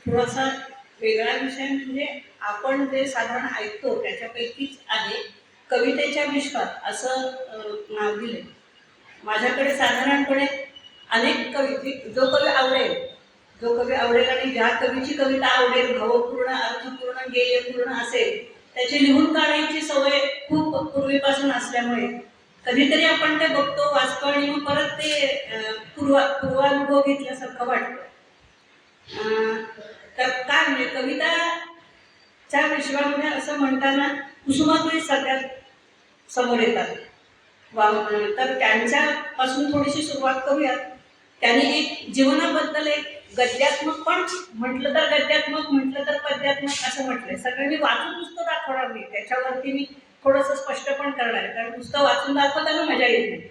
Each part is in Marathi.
थोडासा वेगळा विषय म्हणजे आपण जे साधारण ऐकतो त्याच्यापैकीच आहे कवितेच्या विश्वात असं नाव दिले. माझ्याकडे साधारणपणे अनेक जो कवी आवडेल, जो कवी आवडेल आणि ज्या कवीची कविता आवडेल, भावपूर्ण, अर्थपूर्ण, गेयपूर्ण असेल, त्याची लिहून काढायची सवय खूप पूर्वीपासून असल्यामुळे कधीतरी आपण ते बघतो, वाचतो आणि मग परत ते पूर्वानुभव घेतल्यासारखं वाटतं. तर काय म्हणजे कविताच्या विश्वामध्ये असं म्हणताना कुसुमाग्रज सगळ्यात समोर येतात. तर त्यांच्यापासून थोडीशी सुरुवात करूयात. त्यांनी एक जीवनाबद्दल एक गद्यात्मक पण म्हटलं तर गद्यात्मक, म्हटलं तर पद्यात्मक असं म्हटलंय. सगळं मी वाचून नुसतं दाखवणार नाही, त्याच्यावरती मी थोडंसं स्पष्ट पण करणार आहे, कारण नुसतं वाचून दाखवताना मजा येत नाही.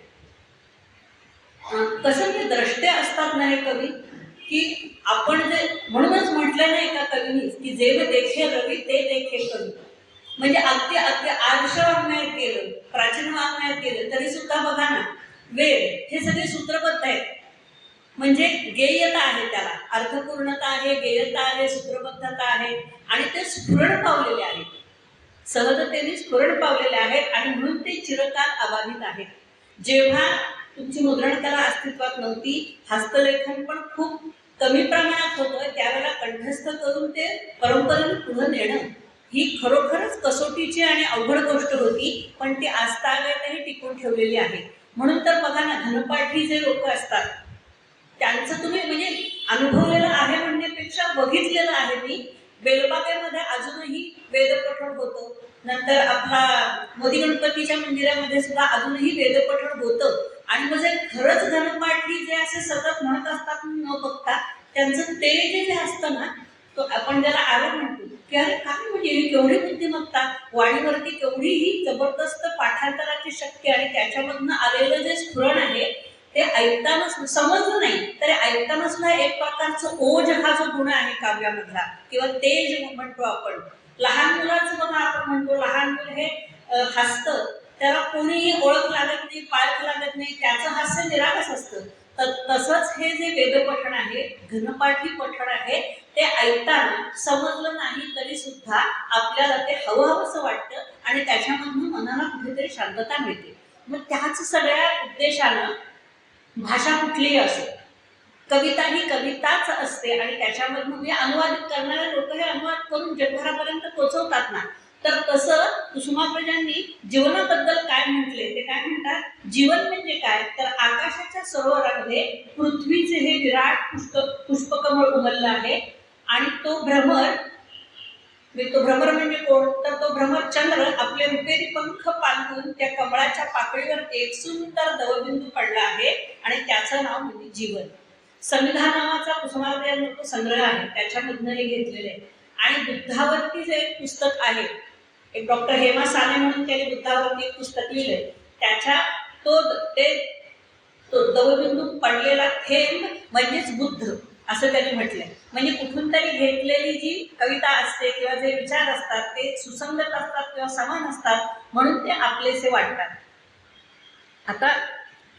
कसं ते द्रष्टे असतात ना हे कवी, की आपण जे म्हणूनच म्हटलं ना एका कवीनी की जे देखे रवी ते देखे कवी. म्हणजे अगदी अगदी आदर्श वाङ्मयात केलं, प्राचीन वाङ्मयात केलं तरी सुद्धा बघा ना, वेद हे सगळे सूत्रबद्ध आहेत. म्हणजे गेयता आहे, त्याला अर्थपूर्णता आहे, गेयता आहे, सूत्रबद्धता आहे आणि ते स्फुरण पावलेले आहेत, सहजतेने स्फुरण पावलेले आहेत आणि म्हणून ते चिरकाल अबाधित आहेत. जेव्हा तुमची मुद्रणकला अस्तित्वात नव्हती, हस्तलेखन पण खूप कमी प्रमाणात होतं, त्यावेळेला कंठस्थ करून ते परंपरेने पुढे नेणं ही खरोखरच कसोटीची आणि अवघड गोष्ट होती, पण ती आजतागायतही टिकून ठेवलेली आहे. म्हणून तर बघा ना, धनपाठी जे लोक असतात त्यांचं तुम्ही म्हणजे अनुभवलेलं आहे म्हणण्यापेक्षा बघितलेलं आहे मी. बेलबागेमध्ये अजूनही वेदपठण होतं, नंतर आपला मोदी गणपतीच्या मंदिरामध्ये सुद्धा अजूनही वेदपठण होतं. आणि म्हणजे खरंच धनपाठी जे असे सतत म्हणत असतात न बघता, त्यांचं तेज जे असतं ना, तो आपण ज्याला आरोप म्हणतो की अरे काय म्हणजे ही केवढी बुद्धिमत्ता, वाणीवरती केवढी ही जबरदस्त पाठांतराची शक्ती आणि त्याच्यामधनं आलेलं जे स्फुरण आहे ते ऐकताना समजलं नाही तरी ऐकताना सुद्धा एक प्रकारचं ओज हा जो गुण आहे काव्यामधला किंवा तेज म्हणतो आपण. लहान मुलाचं बघा, आपण म्हणतो लहान मुल हे हसतं, त्याला कोणीही ओळख लागत नाही, पाळख लागत नाही, त्याचं हास्य निरागस असतं. तसंच हे जे वेदपठण आहे, घनपाठी पठण आहे, ते ऐकताना समजलं नाही तरी सुद्धा आपल्याला ते हवंहवंसं वाटतं आणि त्याच्यामधून मनाला कुठेतरी शांतता मिळते. मग त्याच सगळ्या उद्देशानं भाषा कुठलीही असो, कविता ही कविताच असते आणि त्याच्यामधून म्हणजे अनुवादित करणारे लोक हे अनुवाद करून जगभरापर्यंत पोहोचवतात ना. तर तसं कुसुमाग्रजांनी जीवनाबद्दल काय म्हटले, ते काय म्हणतात, जीवन म्हणजे काय तर आकाशाच्या सरोवरामध्ये पृथ्वीचे हे विराट पुष्पकमळ उमललं आहे आणि तो भ्रमर म्हणजे कोण तर तो भ्रमर चंद्र आपले रुपेरी पंख पालवून त्या कमळाच्या पाकळीवर एक सुंदर दवबिंदू पडला आहे आणि त्याचं नाव म्हणजे जीवन. संविधान नावाचा कुसुमाग्रजांचा संग्रह आहे, त्याच्यामधनं हे घेतलेले आहे. आणि बुद्धावरती जे एक पुस्तक आहे, एक डॉक्टर हेमा साने म्हणून त्यांनी बुद्धावरती एक पुस्तक लिहिलंय, त्याच्या तो दवबिंदू पडलेला थेंब म्हणजेच बुद्ध असं त्यांनी म्हटलंय. म्हणजे कुठून तरी घेतलेली जी कविता असते किंवा जे विचार असतात ते सुसंगत असतात किंवा समान असतात, म्हणून ते आपलेसे वाटतात. आता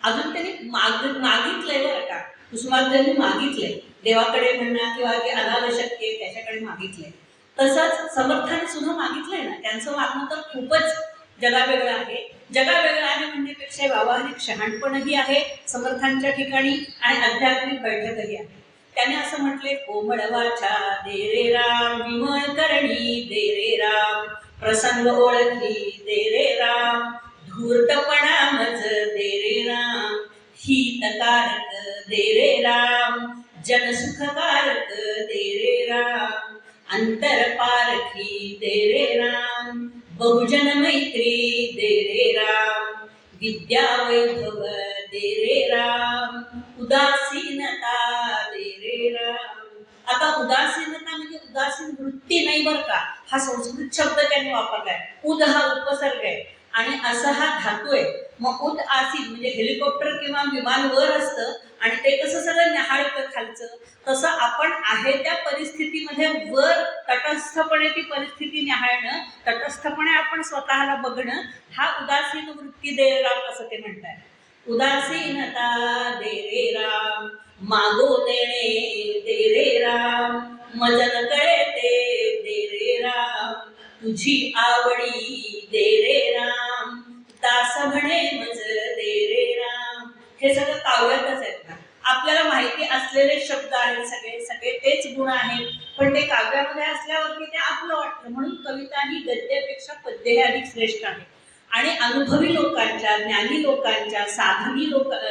अजून त्यांनी मागितलंय बरं का, कुसुमाग्रजांनी मागितलंय, देवाकडे म्हणा किंवा जे अनाथ शक्य आहे त्याच्याकडे मागितलंय. तसंच समर्थाने सुद्धा मागितलंय ना, त्यांचं मागणं तर खूपच जगावेगळं आहे. जगावेगळं आहे म्हणण्यापेक्षा व्यावहारिक शहाणपणही आहे समर्थांच्या ठिकाणी आणि आध्यात्मिक बैठकही आहे. त्याने असं म्हटले, कोमळवाचा दे रे राम, विमळ करणी दे रे राम, प्रसंग ओळखी दे रे राम, धूर्तपणा मज दे रे राम, हितकारक दे रे राम, जनसुखकारक दे रे राम, अंतरपारखी दे रे राम, बहुजन मैत्री दे रे राम, विद्या वैभव दे रे राम, उदासीनता दे रे राम. आता उदासीनता म्हणजे उदासीन वृत्ती नाही बरं का, हा संस्कृत शब्द त्यांनी वापरलाय. उद हा उपसर्ग आहे आणि असा हा धातू आहे. मग उद आसीन म्हणजे हेलिकॉप्टर किंवा विमान वर असतं आणि ते कसं सगळं न्याहाळतं खालचं, तसं आपण आहे त्या परिस्थितीमध्ये वर तटस्थपणे ती परिस्थिती न्याहाळणं, तटस्थपणे आपण स्वतःला बघणं, हा उदासीन वृत्ती दे राम असं ते म्हणतात. उदासीनता दे रे राम, मागो देणे दे रे राम, मज न कळते दे रे राम, तुझी आवडी दे रे राम, दास म्हणे मज दे रे राम. हे सगळं काव्यातच आहेत ना. आपल्याला माहिती असलेले शब्द आहेत, सगळे सगळे तेच गुण आहेत, पण ते काव्यामध्ये असल्यावरती ते आपलं वाटतं. म्हणून कविता ही गद्यापेक्षा पद्य हे अधिक श्रेष्ठ आहे. आणि अनुभवी लोकांच्या, ज्ञानी लोकांच्या,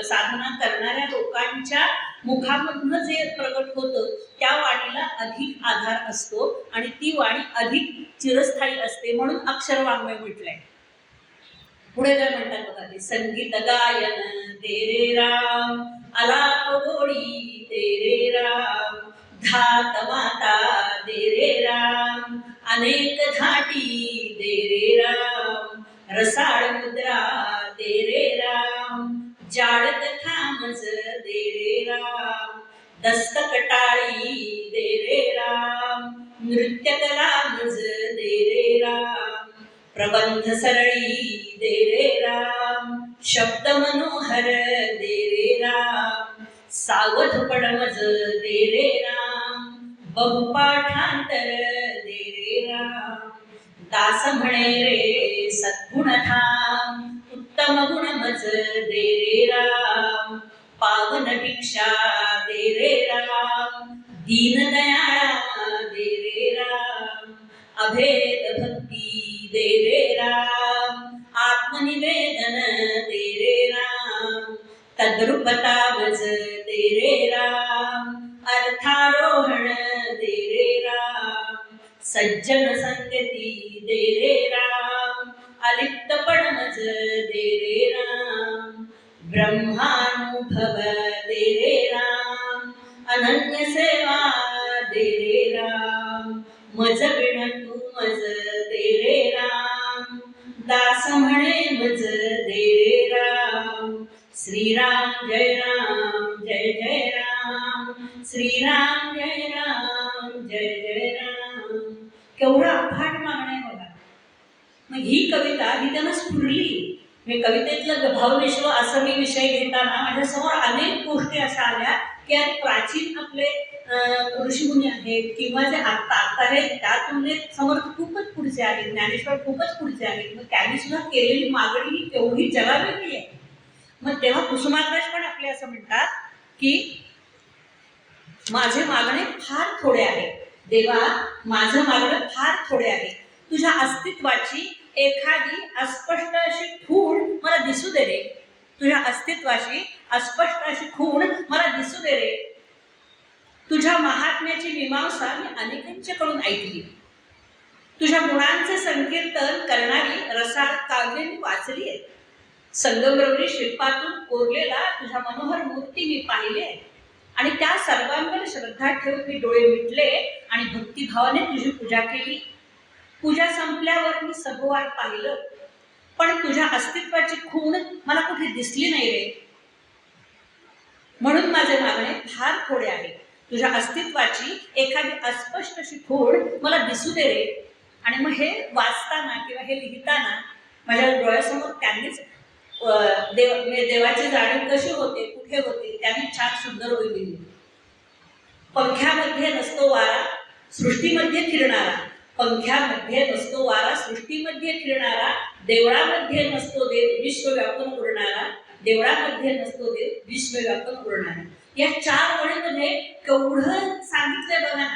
साधना करणाऱ्या लोकांच्या मुखामधनं जे प्रकट होतं त्या वाणीला अधिक आधार असतो आणि ती वाणी अधिक चिरस्थायी असते. म्हणून अक्षरवाङ्मय म्हटलंय. पुढे काय म्हणतात बघा ते, संगीत गायन दे रे राम, आलाप गोडी दे रे राम, धात माता दे रे राम, अनेक धाटी दे रे राम, रसाळ मुद्रा दे रे राम, जाड कथा मज दे रे राम, दस्तकटाळी दे रे राम, नृत्यकला मज दे रे राम, प्रबंध सरळी दे रे राम, शब्द मनोहर दे रे राम, सावधपण मज दे रे राम, बहुपाठांतर दे रे राम, दास म्हणे रे सद्गुण धाम, उत्तम गुण मज दे रे राम, पावन भिक्षा दे रे राम, दीन दयाळा दे रे राम, अभेद भक्ती दे रे राम, आत्मनिवेदन दे रे राम, तद्रुपता मज दे रे राम, अर्थारोहण दे रे राम, सज्जन संगती दे रे राम, अलिप्तपण मज दे रे राम, ब्रह्मानुभव दे रे राम, अनन्य सेवा दे रे राम, मज बिन तू मज दे रे राम, दास म्हणे मज दे रे राम. श्रीराम जय राम जय जय राम, श्रीराम जय राम जय जय राम. केवढा अफाट मागणं आहे बघा. मग ही कविता ही त्यांना स्फुरली. मी कवितेतलं भावविश्व असं मी विषय घेताना माझ्यासमोर अनेक गोष्टी अशा आल्या की आज प्राचीन आपले ऋषीमुनी आहेत किंवा जे आत्ता आहेत त्या तुलनेत समर्थ खूपच पुढचे आहेत, ज्ञानेश्वर खूपच पुढचे आहेत. मग त्यांनी सुद्धा केलेली मागणी ही केवढी जगावेगळी आहे. मग तेव्हा कुसुमाग्रज पण आपले असं म्हणतात की माझे मागणे फार थोडे आहे देवा, माझं मागणं फार थोडे आहे, तुझ्या अस्तित्वाची एखादी अस्पष्ट अशी खूण मला दिसू दे रे, तुझ्या अस्तित्वाची अस्पष्ट अशी खूण मला दिसू दे रे. तुझ्या महात्म्याची मीमांसा मी अनेकांच्याकडून ऐकली, तुझ्या गुणांचे संकीर्तन करणारी रसाळ काव्ये मी वाचली आहे, संगमरवरी शिल्पातून कोरलेला तुझ्या मनोहर मूर्ती मी पाहिले आणि त्या सर्वांवर श्रद्धा ठेवून मी डोळे मिटले आणि भक्तिभावाने तुझी पूजा केली. पूजा संपल्यावर मी सभोवार पाहिलं, पण तुझ्या अस्तित्वाची खूण मला कुठे दिसली नाही रे. म्हणून माझे मागणे फार थोडे आहे, तुझ्या अस्तित्वाची एखादी अस्पष्ट अशी खूण मला दिसू दे रे. आणि मग हे वाचताना किंवा हे लिहिताना माझ्या डोळ्यासमोर त्यांनीच देवाची जाणीव कशी होते, कुठे होते, त्यांनी छान सुंदर ओळी लिहिली. पंख्यामध्ये नसतो वारा सृष्टीमध्ये फिरणारा, पंख्यामध्ये नसतो वारा सृष्टीमध्ये फिरणारा, देवळामध्ये नसतो देव विश्व व्यापून उरणारा, देवळामध्ये नसतो देव विश्व व्यापून उरणारा. या 4 ओळीमध्ये केवढं सांगितलंय बघा ना.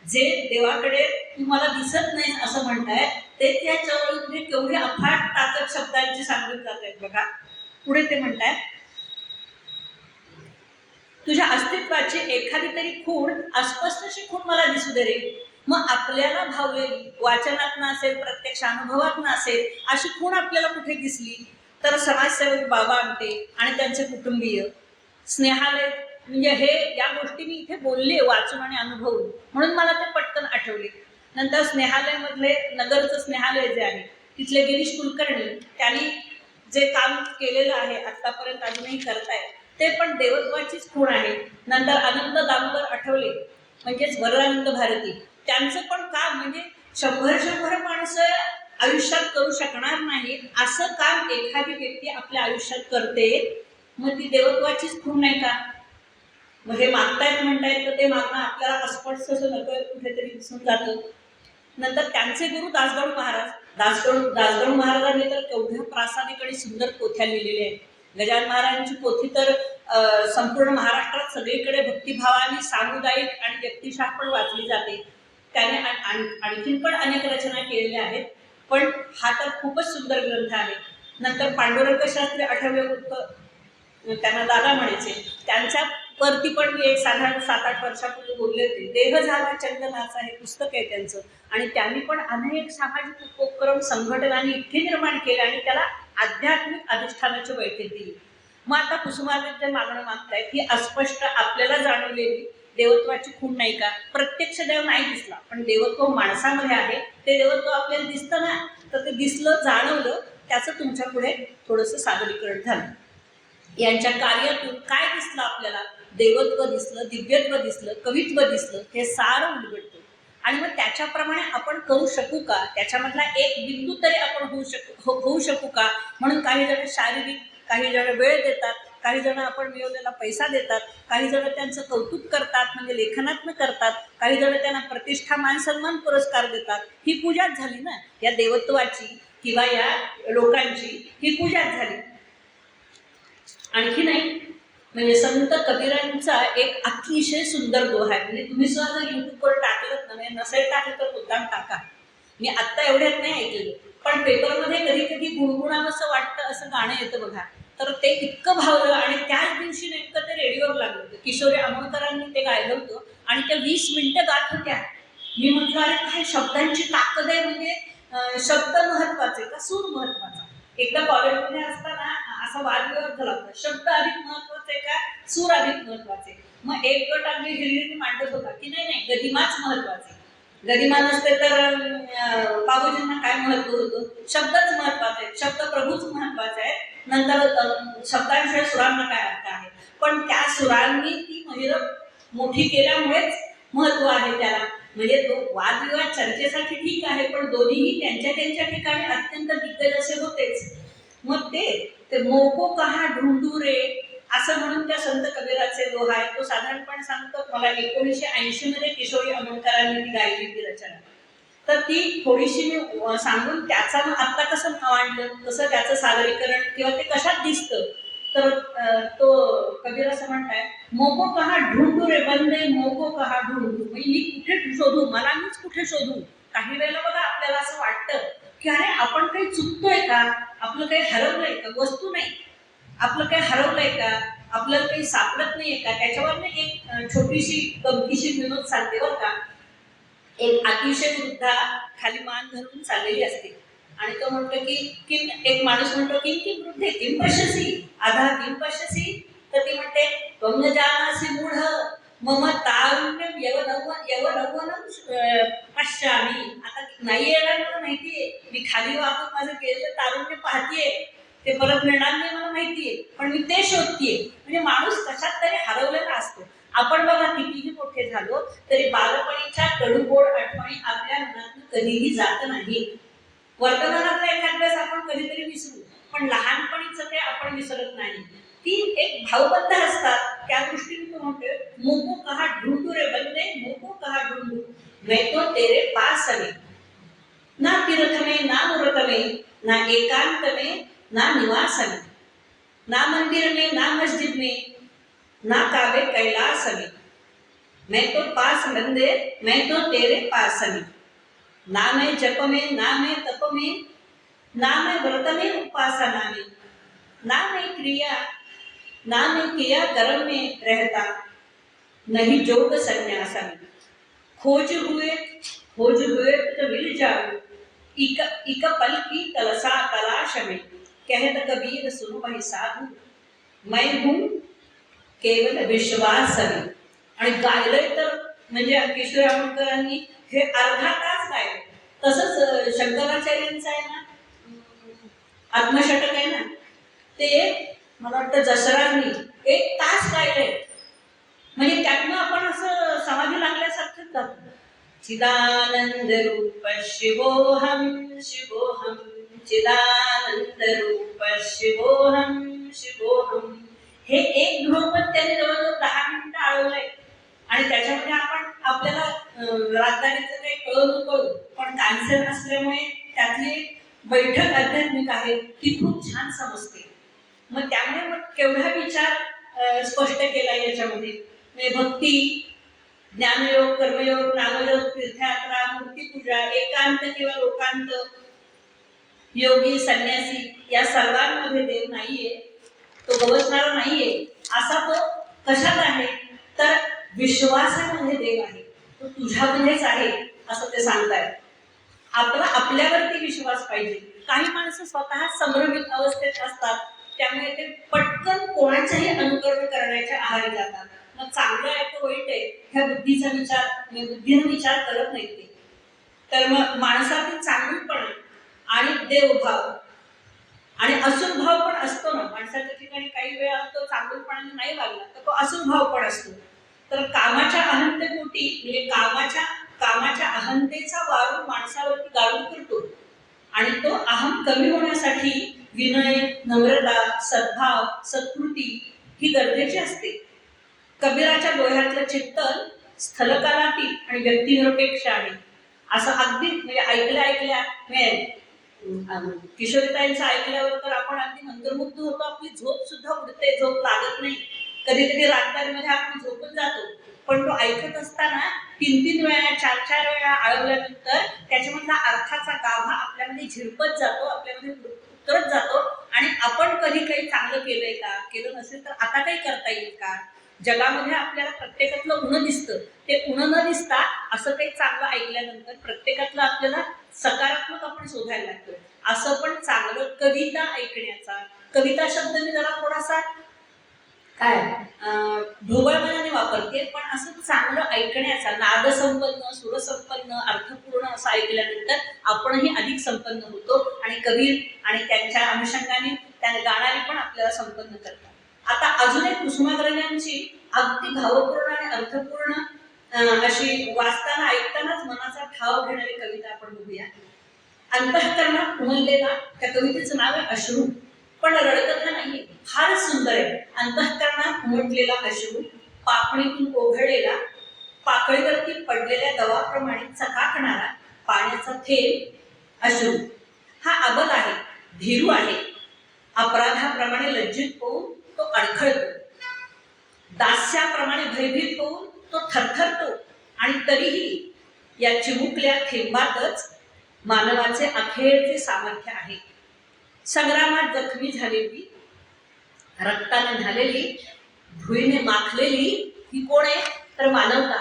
जे देवाकडे तुम्हाला दिसत नाही असं म्हणताय ते त्या 4 ओळीमध्ये केवढे अफाट ताकद शब्दांची सांगून जात आहेत बघा. पुढे ते म्हणतायत, तुझ्या अस्तित्वाची एखादी तरी खूण अस्पष्ट अशी खूण मला दिसू दे रे. मग आपल्याला भावलेली वाचनात नसेल, प्रत्यक्ष अनुभवात नसेल अशी खूण आपल्याला कुठे दिसली तर समाजसेवक बाबा आमटे आणि त्यांचे कुटुंबीय, स्नेहालय, म्हणजे हे या गोष्टी मी इथे बोलले वाचून आणि अनुभवून म्हणून मला ते पटकन आठवले. नंतर स्नेहालयमधले नगरचं स्नेहालय जे आहे तिथले गिरीश कुलकर्णी त्यांनी जे काम केलेलं आहे आत्तापर्यंत अजूनही करतायत ते पण देवत्वाचीच खूण आहे. नंतर अनंत दामोदर आठवले म्हणजेच वरदानंद भारती, त्यांचं पण काम म्हणजे 100 माणसं आयुष्यात करू शकणार नाहीत असं काम एखादी व्यक्ती आपल्या आयुष्यात करते. मग ती देवत्वाचीच खूण नाही का. मग हे मागतायत म्हणतायत तर ते मागणं आपल्याला अस्पष्ट असं नकळत कुठेतरी दिसून जातं. नंतर त्यांचे गुरु दासगणू महाराज, दासगणू महाराजांनी तर केवढ्या प्रासादिक आणि सुंदर पोथ्या लिहिलेल्या आहेत. गजानन महाराजांची पोथी तर संपूर्ण महाराष्ट्रात सगळीकडे भक्तिभावाने सामुदायिक आणि व्यक्तिशः पण वाचली जाते. त्याने आणखीन पण अनेक रचना केलेल्या आहेत, पण हा तर खूपच सुंदर ग्रंथ आहे. नंतर पांडुरंग शास्त्री आठवले उर्फ त्यांना दादा म्हणायचे, त्यांच्या वरती पण मी एक साधारण 7-8 वर्षापूर्वी बोलले होते. देह झाला चंदनाचा हे पुस्तक आहे त्यांचं, आणि त्यांनी पण अनेक सामाजिक उपक्रम संघटनांनी इतके निर्माण केले आणि त्याला आध्यात्मिक अधिष्ठानाची बैठक दिली. मग आता कुसुमाग्रज जे मागणं मागतायत ही अस्पष्ट आपल्याला जाणवलेली देवत्वाची खूण नाही का? प्रत्यक्ष देव नाही दिसला, पण देवत्व माणसामध्ये आहे. ते देवत्व आपल्याला दिसतं ना, तर ते दिसलं, जाणवलं, त्याचं तुमच्या पुढे थोडंसं सादरीकरण झालं. यांच्या कार्यातून काय दिसलं आपल्याला? देवत्व दिसलं, दिव्यत्व दिसलं, कवित्व दिसलं, हे सारं उलगडतं. आणि मग त्याच्याप्रमाणे आपण करू शकू का? त्याच्यामधला एक बिंदू तरी आपण होऊ शकू का? म्हणून काही जण शारीरिक, काही जण वेळ देतात, काही जण आपण मिळवलेला पैसा देतात, काही जण त्यांचं कौतुक करतात, म्हणजे लेखनात्मक करतात, काही जण त्यांना प्रतिष्ठा, मान सन्मान, पुरस्कार देतात. ही पूजाच झाली ना या देवत्वाची किंवा या लोकांची, ही पूजाच झाली. आणखी नाही, म्हणजे संत कबीरांचा एक अतिशय सुंदर दोहा आहे. म्हणजे तुम्ही सुद्धा जर युट्यूबवर टाकलं ना, म्हणजे नसेल टाकलं तर मुद्दाम टाका. मी आत्ता एवढ्यात नाही ऐकलेलं, पण पेपरमध्ये कधी कधी गुणगुणावंसं वाटतं असं गाणं येतं बघा. तर ते इतकं भावलं आणि त्याच दिवशी नेमकं ते रेडिओवर लागलं होतं. किशोरी आमोणकरांनी ते गायलं होतं आणि त्या 20 मिनिटं गात होत्या. मी म्हटलं अरे काय शब्दांची ताकद आहे, म्हणजे शब्द महत्वाचे का सूर महत्वाचा? एकदा कॉलेजमध्ये असताना असा वादविवाद झाला होता, शब्द अधिक महत्वाचे का सूर अधिक महत्वाचे? मग एक गट अगदी हिरिरीने मांडत होता की नाही नाही, गदिमाच महत्वाचे. गदिमा नसते तर बाबूजींना काय महत्व होतं? शब्दच महत्वाचे आहेत, शब्द प्रभूच महत्वाचे आहेत. नंतर शब्दांशिवाय सुरांना काय अर्थ आहे? पण त्या सुरांनी ती महिरप मोठी केल्यामुळेच महत्व आहे त्याला. म्हणजे तो वादविवाद चर्चेसाठी ठीक आहे, पण दोन्हीही त्यांच्या त्यांच्या ठिकाणी अत्यंत दिग्गज असे होतेच. मग ते मोको कहा ढूंढू रे असं म्हणून त्या संत कबीराचे दोहा आहे. तो साधारणपणे सांगतो मला 1980 मध्ये किशोरी आमोणकरांनी ती गायली ती रचना. तर ती थोडीशी मी सांगून त्याचा मग आत्ता कसं मांडलं, कसं त्याचं सादरीकरण किंवा ते कशात दिसतं. तर तो कबीर असं म्हणताय, मोको कहा ढूंढू रे बंदे, मोको कहा ढूंढू. म्हणजे मी कुठे शोधू, मला मीच कुठे शोधू. काही वेळेला बघा आपल्याला असं वाटतं की अरे आपण काही चुकतोय का, आपलं काही हरवलंय का? वस्तू नाही, आपलं काही हरवलंय का, आपल्याला काही सापडत नाहीये का? त्याच्यावर एक छोटीशी गमतीशीर विनोद सांगते बरं का. एक अतिशय वृद्धा खाली मान धरून चाललेली असते आणि तो म्हणतो की एक माणूस म्हणतो की वृद्धे किम पश्यसी आधा किम पश्यसी. तर ती म्हणते त्वं न जानासि मूढ मम तारुण्यम यवनवनम पश्यामी. आता नाही येणार मला माहितीये, मी खाली वाकून माझं केलेलं तारुण्य पाहतीये, ते परत मिळणार नाही मला माहितीये, पण मी ते शोधतीये. म्हणजे माणूस कशात तरी हरवलेला असतो. आपण बघा कितीही मोठे झालो तरी बालपणीच्या कडूगोड आठवणी आपल्या मनातून कधीही जात नाही. वर्तमानातला एखाद्यास आपण कधीतरी विसरू, पण लहानपणीचं ते आपण विसरत नाही. ती एक भावबद्ध असतात. त्या दृष्टीने तो म्हणतोय मोको कहा ढूंढू रे बंदे, मोको कहा ढूंढू, मैं तो तेरे पास में. ना तीर्थ में ना मूर्त में ना एकांत में ना निवास में, ना मंदिर में ना मस्जिद में ना काबे कैलास में, मैं तो पास बंदे, मैं तो तेरे पास में. ना मैं जप में ना मैं तप में ना मैं व्रत में उपासना में, ना मैं क्रिया ना मैं किया कर्म में रहता, नहीं जोग संन्यास में. खोज हुए तो मिल जाओ, इक पल की तलाश में. कहत कबीर सुनो भाई साधू, मैं हूँ केवल विश्वास में. आणि गायलंय तर म्हणजे किशोरी आमोणकरांनी हे अर्धा तास गायलं. तसंच शंकराचार्यांचं आहे ना आत्मषटक आहे ना, ते मला वाटतं जसरांनी 1 तास गायलंय. म्हणजे त्यातनं आपण असं समाधी लागल्यासारखंच जातो. चिदानंद रूप शिवोहम शिवोहम, चिदानंद रूप शिवोहम शिवोहम. हे एक ध्रुवपद त्याने जवळजवळ 10 मिनिटं आळवलंय आणि त्याच्यामध्ये आपण आपल्याला राजधानीचं काही कळू नको, पण कॅन्सर असल्यामुळे त्यातली बैठक आध्यात्मिक आहे ती खूप छान समजते. मग त्यामुळे मग केवढा विचार स्पष्ट केला याच्यामध्ये. म्हणजे भक्ती, ज्ञानयोग, कर्मयोग, नामयोग, तीर्थयात्रा, मूर्तीपूजा, एकांत किंवा लोकांत, योगी, संन्यासी या सर्वांमध्ये देव नाहीये, तो गवसणारा नाहीये. असा तो कशात आहे तर विश्वासामध्ये देव आहे, तो तुझ्यामध्येच आहे असं ते सांगतायत. आपला आपल्यावरती विश्वास पाहिजे. काही माणसं स्वतः संभ्रमित अवस्थेत असतात, त्यामुळे ते पटकन कोणाच्याही अनुकरण करण्याच्या आहारी जातात. मग चांगलं आहे का वाईट आहे ह्या बुद्धीचा विचार बुद्धीने विचार करत नाही ते. तर मग माणसातील चांगुलपणा आणि देवभाव आणि असुरभाव पण असतो ना माणसाच्या ठिकाणी. काही वेळा तो चांगुलपणाने नाही वागला तर तो असुरभाव पण असतो. तर कामाच्या अहंतेपोटी म्हणजे कामाच्या अहंतेचा वारू माणसावरती गाळून करतो आणि तो अहम कमी होण्यासाठी विनय, नम्रता, सद्भाव, सत्कृती ही गरजेची असते. कबीराच्या डोळ्यातलं चिंतन स्थलकालातीत आणि व्यक्तिनिरपेक्ष आहे असं अगदी म्हणजे ऐकल्या किशोरीताईंचं ऐकल्यावर तर आपण अगदी मंत्रमुग्ध होतो. आपली झोप सुद्धा उडते, झोप लागत नाही. कधी कधी राजधानीमध्ये आपण झोपून जातो, पण तो ऐकत असताना 3-3 वेळा 4-4 वेळा आळवल्यानंतर त्याच्यामधला अर्थाचा गाभा आपल्यामध्ये झिरपत जातो, आपल्यामध्ये उतरत जातो आणि आपण कधी काही चांगलं केलंय का, केलं नसेल तर आता काही करता येईल का. जगामध्ये आपल्याला प्रत्येकातलं उणं दिसतं, ते उणं न दिसता असं काही चांगलं ऐकल्यानंतर प्रत्येकातलं आपल्याला सकारात्मक आपण शोधायला लागतो. असं पण चांगलं कविता ऐकण्याचा, कविता शब्द मी जरा थोडासा काय ढोबळपणाने वापरते, पण असं चांगलं ऐकण्याचा, नादसंपन्न, सुरसंपन्न, अर्थपूर्ण असं ऐकल्यानंतर आपणही अधिक संपन्न होतो आणि कबीर आणि त्यांच्या अनुषंगाने त्याने गाणारी पण आपल्याला संपन्न करतात. आता अजून एक कुसुमाग्रजांची अगदी भावपूर्ण आणि अर्थपूर्ण अशी वाचताना ऐकतानाच मनाचा ठाव घेणारी कविता आपण बघूया. अंतःकरणात उमललेला, त्या कवितेचं नाव आहे अश्रू, पण रडकथा नाहीये, फारच सुंदर आहे. अंतःकरणात उमटलेला अश्रू, पापणीतून ओघळलेला, पाकळीवरती पडलेल्या गव्हाप्रमाणे चकाकणारा पाण्याचा थेंब अश्रू. हा अबल आहे, भीरू आहे. अपराधाप्रमाणे लज्जित होऊन तो अडखळतो, दास्याप्रमाणे भयभीत होऊन तो थरथरतो आणि तरीही या चिमुकल्या थेंबातच मानवाचे अखेरचे सामर्थ्य आहे. संग्रामात जखमी झालेली, रक्ताने झालेली, धुळीने माखलेली ही कोण आहे तर मानवता.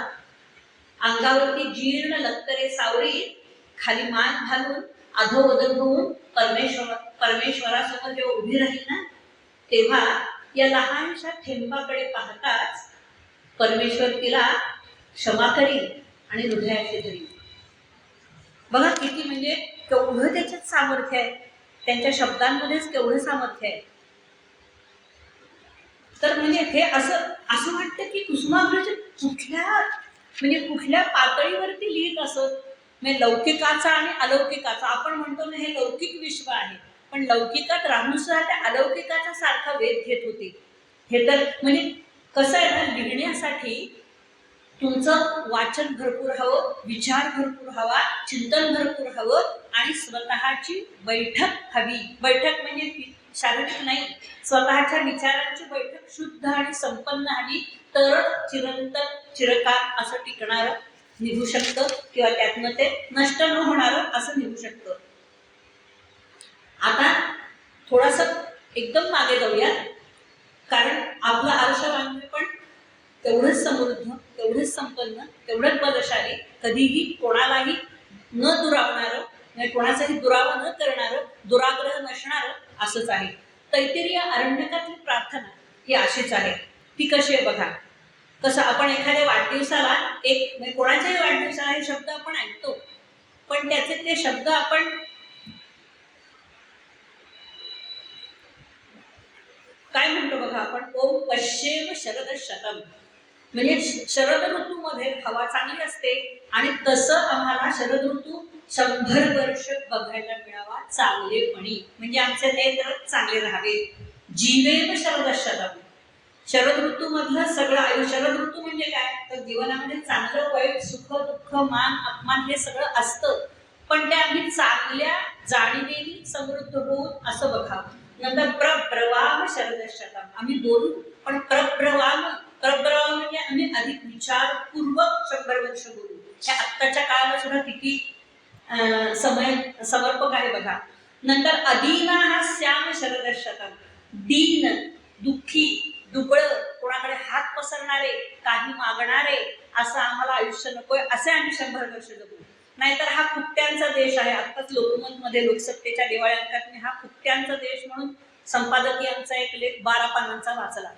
अंगावरती जीर्ण लक्तरे सावरी, खाली मान घालून अधोवदन होऊन परमेश्वरासमोर जेव्हा उभी राहील ना, तेव्हा या लहानशा थेंबाकडे पाहताच परमेश्वर तिला क्षमा करील आणि हृदयाचे धरील. बघा किती म्हणजे केवढं त्याच्यात सामर्थ्य आहे, त्यांच्या शब्दांमध्येच केवढं सामर्थ्य आहे. तर म्हणजे हे असं वाटतं की कुसुमाग्रज कुठल्या पातळीवरती लिहित असत. म्हणजे लौकिकाचा आणि अलौकिकाचा, आपण म्हणतो ना हे लौकिक विश्व आहे, पण लौकिकात राहून सुद्धा त्या अलौकिकाचा सारखा वेध घेत होते. हे तर म्हणजे कसं आहे ना, लिहिण्यासाठी तुमचं वाचन भरपूर हवं, विचार भरपूर हवा, चिंतन भरपूर हवं आणि स्वतःची बैठक हवी. बैठक म्हणजे शारीरिक नाही, स्वतःच्या विचारांची बैठक शुद्ध आणि संपन्न हवी, तर चिरकाल असं टिकणारं निघू शकतं किंवा त्यातनं ते नष्ट न होणारं असं निघू शकतं. आता थोडासा एकदम मागे जाऊया, कारण आपलं आयुष्यवांग पण तेवढंच समृद्ध, तेवढंच संपन्न, तेवढंच बलशाली, कधीही कोणालाही न दुरावणारं, म्हणजे कोणाचाही दुरावा न करणारं, दुराग्रह नसणारं असंच आहे. तैत्तिरीय अरण्यकातली प्रार्थना ही अशीच आहे. ती कशी आहे बघा. कसं आपण एखाद्या वाढदिवसाला म्हणजे कोणाच्याही वाढदिवसाला हे शब्द आपण ऐकतो, पण त्याचे ते शब्द आपण काय म्हणतो बघा आपण, ओम पश्येम शरद शतम, म्हणजे शरद ऋतूमध्ये हवा चांगली असते आणि तसं आम्हाला शरद ऋतू 100 वर्ष बघायला मिळावा चांगलेपणी, म्हणजे आमचे नेत्र चांगले राहावे. जीवेम शरद शतम, शरद ऋतू मधलं सगळं आयुष्य. शरद ऋतू म्हणजे काय, तर जीवनामध्ये चांगलं वाईट सुख दुःख मान अपमान हे सगळं असतं, पण त्या आम्ही चांगल्या जाणीवेनी समृद्ध होऊन असं बघावं. नंतर प्रप्रवाह शरदशतम आम्ही बोलू, पण प्रप्रवाह म्हणजे आम्ही अधिक विचारपूर्वक 100 वर्ष बोलू. त्या आत्ताच्या काळाला सुद्धा किती समय समर्पक आहे बघा. नंतर अदीना हा श्याम शरदशतम, दीन दुःखी दुबळ कोणाकडे हात पसरणारे काही मागणारे असं आम्हाला आयुष्य नकोय, असे आम्ही 100 वर्ष जगू. नाहीतर हा फुकट्यांचा देश आहे. आत्ताच लोकमत मध्ये लोकसत्तेच्या दिवाळ्यांकात मी हा फुकट्यांचा देश म्हणून संपादकीयांचा एक लेख 12 पानांचा वाचला.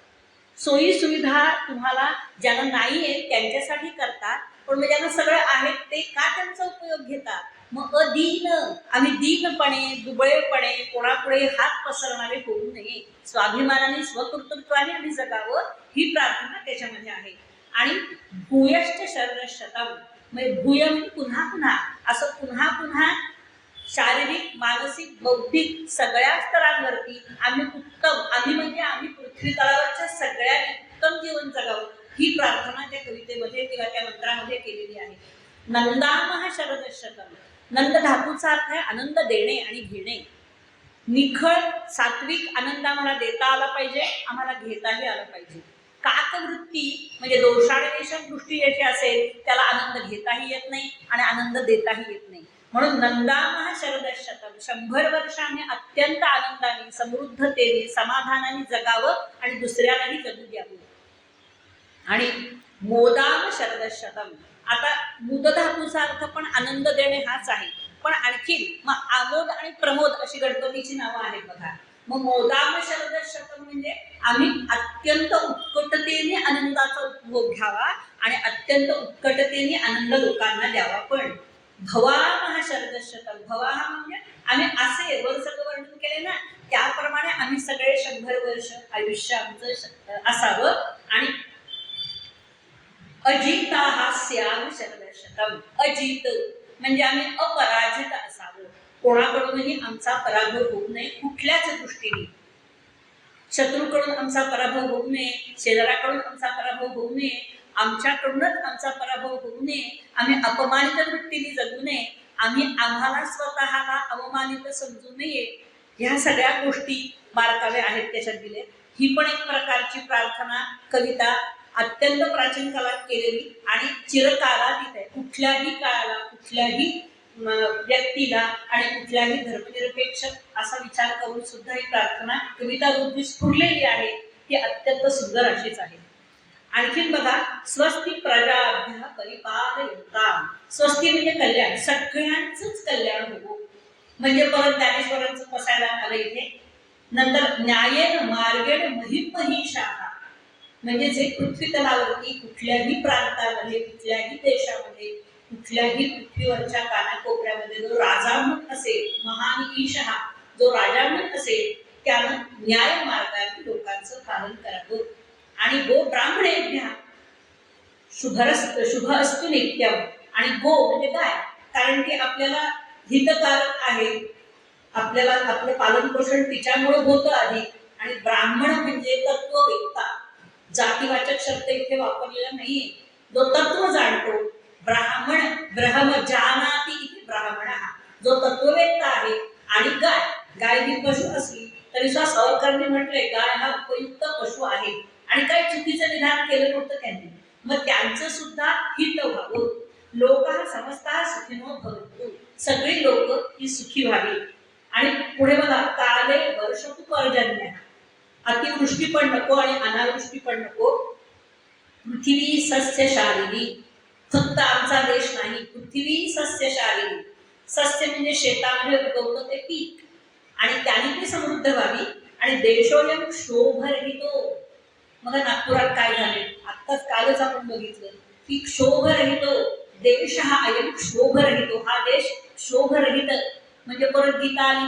सोयी सुविधा तुम्हाला ज्यांना नाहीये त्यांच्यासाठी करतात, पण मग ज्यांना सगळं आहे ते का त्यांचा उपयोग घेतात. मग अदीन आम्ही दीनपणे दुबळेपणे कोणापुढे हात पसरणारे होऊ नये, स्वाभिमानाने स्वकर्तृत्वाने आम्ही जगावं, ही प्रार्थना त्याच्यामध्ये आहे. आणि भूयश्च शरदशतम म्हणजे भूय म्हणजे पुन्हा पुन्हा, असं पुन्हा पुन्हा शारीरिक मानसिक बौद्धिक सगळ्या स्तरांवरती आम्ही उत्तम, आम्ही म्हणजे आम्ही पृथ्वी तळावरच्या सगळ्यात उत्तम जीवन जगावं, ही प्रार्थना त्या कवितेमध्ये किंवा त्या मंत्रामध्ये केलेली आहे. नंदामः शरदशतम, नंद धातूचा अर्थ आहे आनंद देणे आणि घेणे. निखळ सात्विक आनंद आम्हाला देता आला पाहिजे, आम्हाला घेताही आला पाहिजे. काकवृत्ती म्हणजे दोषाडनेशन दृष्टी याची असेल त्याला आनंद घेताही येत नाही आणि आनंद देताही येत नाही. म्हणून नंदामः शरदशतम 100 वर्ष आम्ही अत्यंत आनंदाने समृद्धतेने समाधानाने जगावं आणि दुसऱ्यालाही जगू द्यावं. आणि मोदाम शरदशतम, आता मुद धातूचा अर्थ पण आनंद देणे हाच आहे, पण आणखी मग आमोद आणि प्रमोद अशी गणपतीची नावं आहेत बघा. मग मोदाम शरदशतम म्हणजे आम्ही अत्यंत उत्कटतेने आनंदाचा उपभोग घ्यावा आणि अत्यंत उत्कटतेने आनंद लोकांना द्यावा. पण भवा महाशरदशतम, भवा हा म्हणजे आम्ही असे वर सगळं वर्णन केले ना त्याप्रमाणे आम्ही सगळे 100 वर्ष आयुष्य आमचं असावं. आणि अजिता हा श्याम शरदशतम, अजित म्हणजे आम्ही अपराजित असावं, कोणाकडूनही आमचा पराभव होऊ नये, कुठल्याच दृष्टीने शत्रूकडून आमचा पराभव होऊ नये, शेजाऱ्याकडून आमचा पराभव होऊ नये, आमच्याकडूनच आमचा पराभव होऊ नये, आम्ही अपमानित वृत्तीने जगू नये, आम्ही आम्हाला स्वतःला अवमानित समजू नये. ह्या सगळ्या गोष्टी बारकाव्या आहेत त्याच्यात दिले. ही पण एक प्रकारची प्रार्थना कविता अत्यंत प्राचीन काळात केलेली आणि चिरकालातीत आहे. कुठल्याही काळाला कुठल्याही व्यक्तीला आणि कुठल्याही धर्मनिरपेक्ष असा विचार करून सुद्धा ही प्रार्थना कविता रूपी स्फुरलेली आहे. ती अत्यंत सुंदर अशीच आहे. आणखीन बघा, स्वस्ती प्रजाभ्य परिपालयताम, स्वस्ती म्हणजे कल्याण, सगळ्यांचंच कल्याण हो, म्हणजे परत ज्ञानेश्वरांचं बसायला आलं इथे. नंतर न्यायेन मार्गेण महिमहिषाः म्हणजे जे पृथ्वी तलावरती कुठल्याही प्रांतामध्ये कुठल्याही देशामध्ये कुठल्याही पृथ्वीवरच्या कानाकोपऱ्यामध्ये जो राजा म्हणून असेल, महान ईशः जो राजा म्हणून असेल, त्यानं न्याय मार्गाने लोकांचं पालन करावं. आणि गो ब्राह्मणेभ्यः शुभ अस्तु नित्यम, आणि गो म्हणजे गाय, कारण ती आपल्याला हितकारक आहे, आपल्याला आपलं पालन पोषण तिच्यामुळे होतं आधी. आणि ब्राह्मण म्हणजे तत्ववेत्ता, जातीवाचक शब्द इथे वापरलेला नाहीये, जो तत्व जाणतो. ब्राह्मण ब्रह्म जानाति इथे ब्राह्मण हा जो तत्ववेत्ता आहे. आणि गाय ही पशु असली तरी सुद्धा सावरकरांनी म्हटलंय गाय हा उपयुक्त पशु आहे आणि काही चुकीचं विधान केलं नव्हतं त्यांनी. मग त्यांचं सुद्धा हित व्हावं. लोक हा समजता सुखीनो भवन्तु, सगळी लोक ही सुखी व्हावी. आणि पुढे बघा, काले वर्षतु पर्जन्य, अतिवृष्टी पण नको आणि अनावृष्टी पण नको. पृथ्वी सस्यशालिनी, फक्त आमचा देश नाही, पृथ्वी सस्यशालिनी, सस्य म्हणजे शेतामध्ये उगवतं ते पीक, आणि त्याने ती समृद्ध व्हावी. आणि देशोयम क्षोभरहितो, मग नागपुरात काय झाले आत्ताच कालच आपण बघितलं की क्षोभरहितो देश हा अयम क्षोभरहितो, हा देश क्षोभरहित म्हणजे परत गीता आली,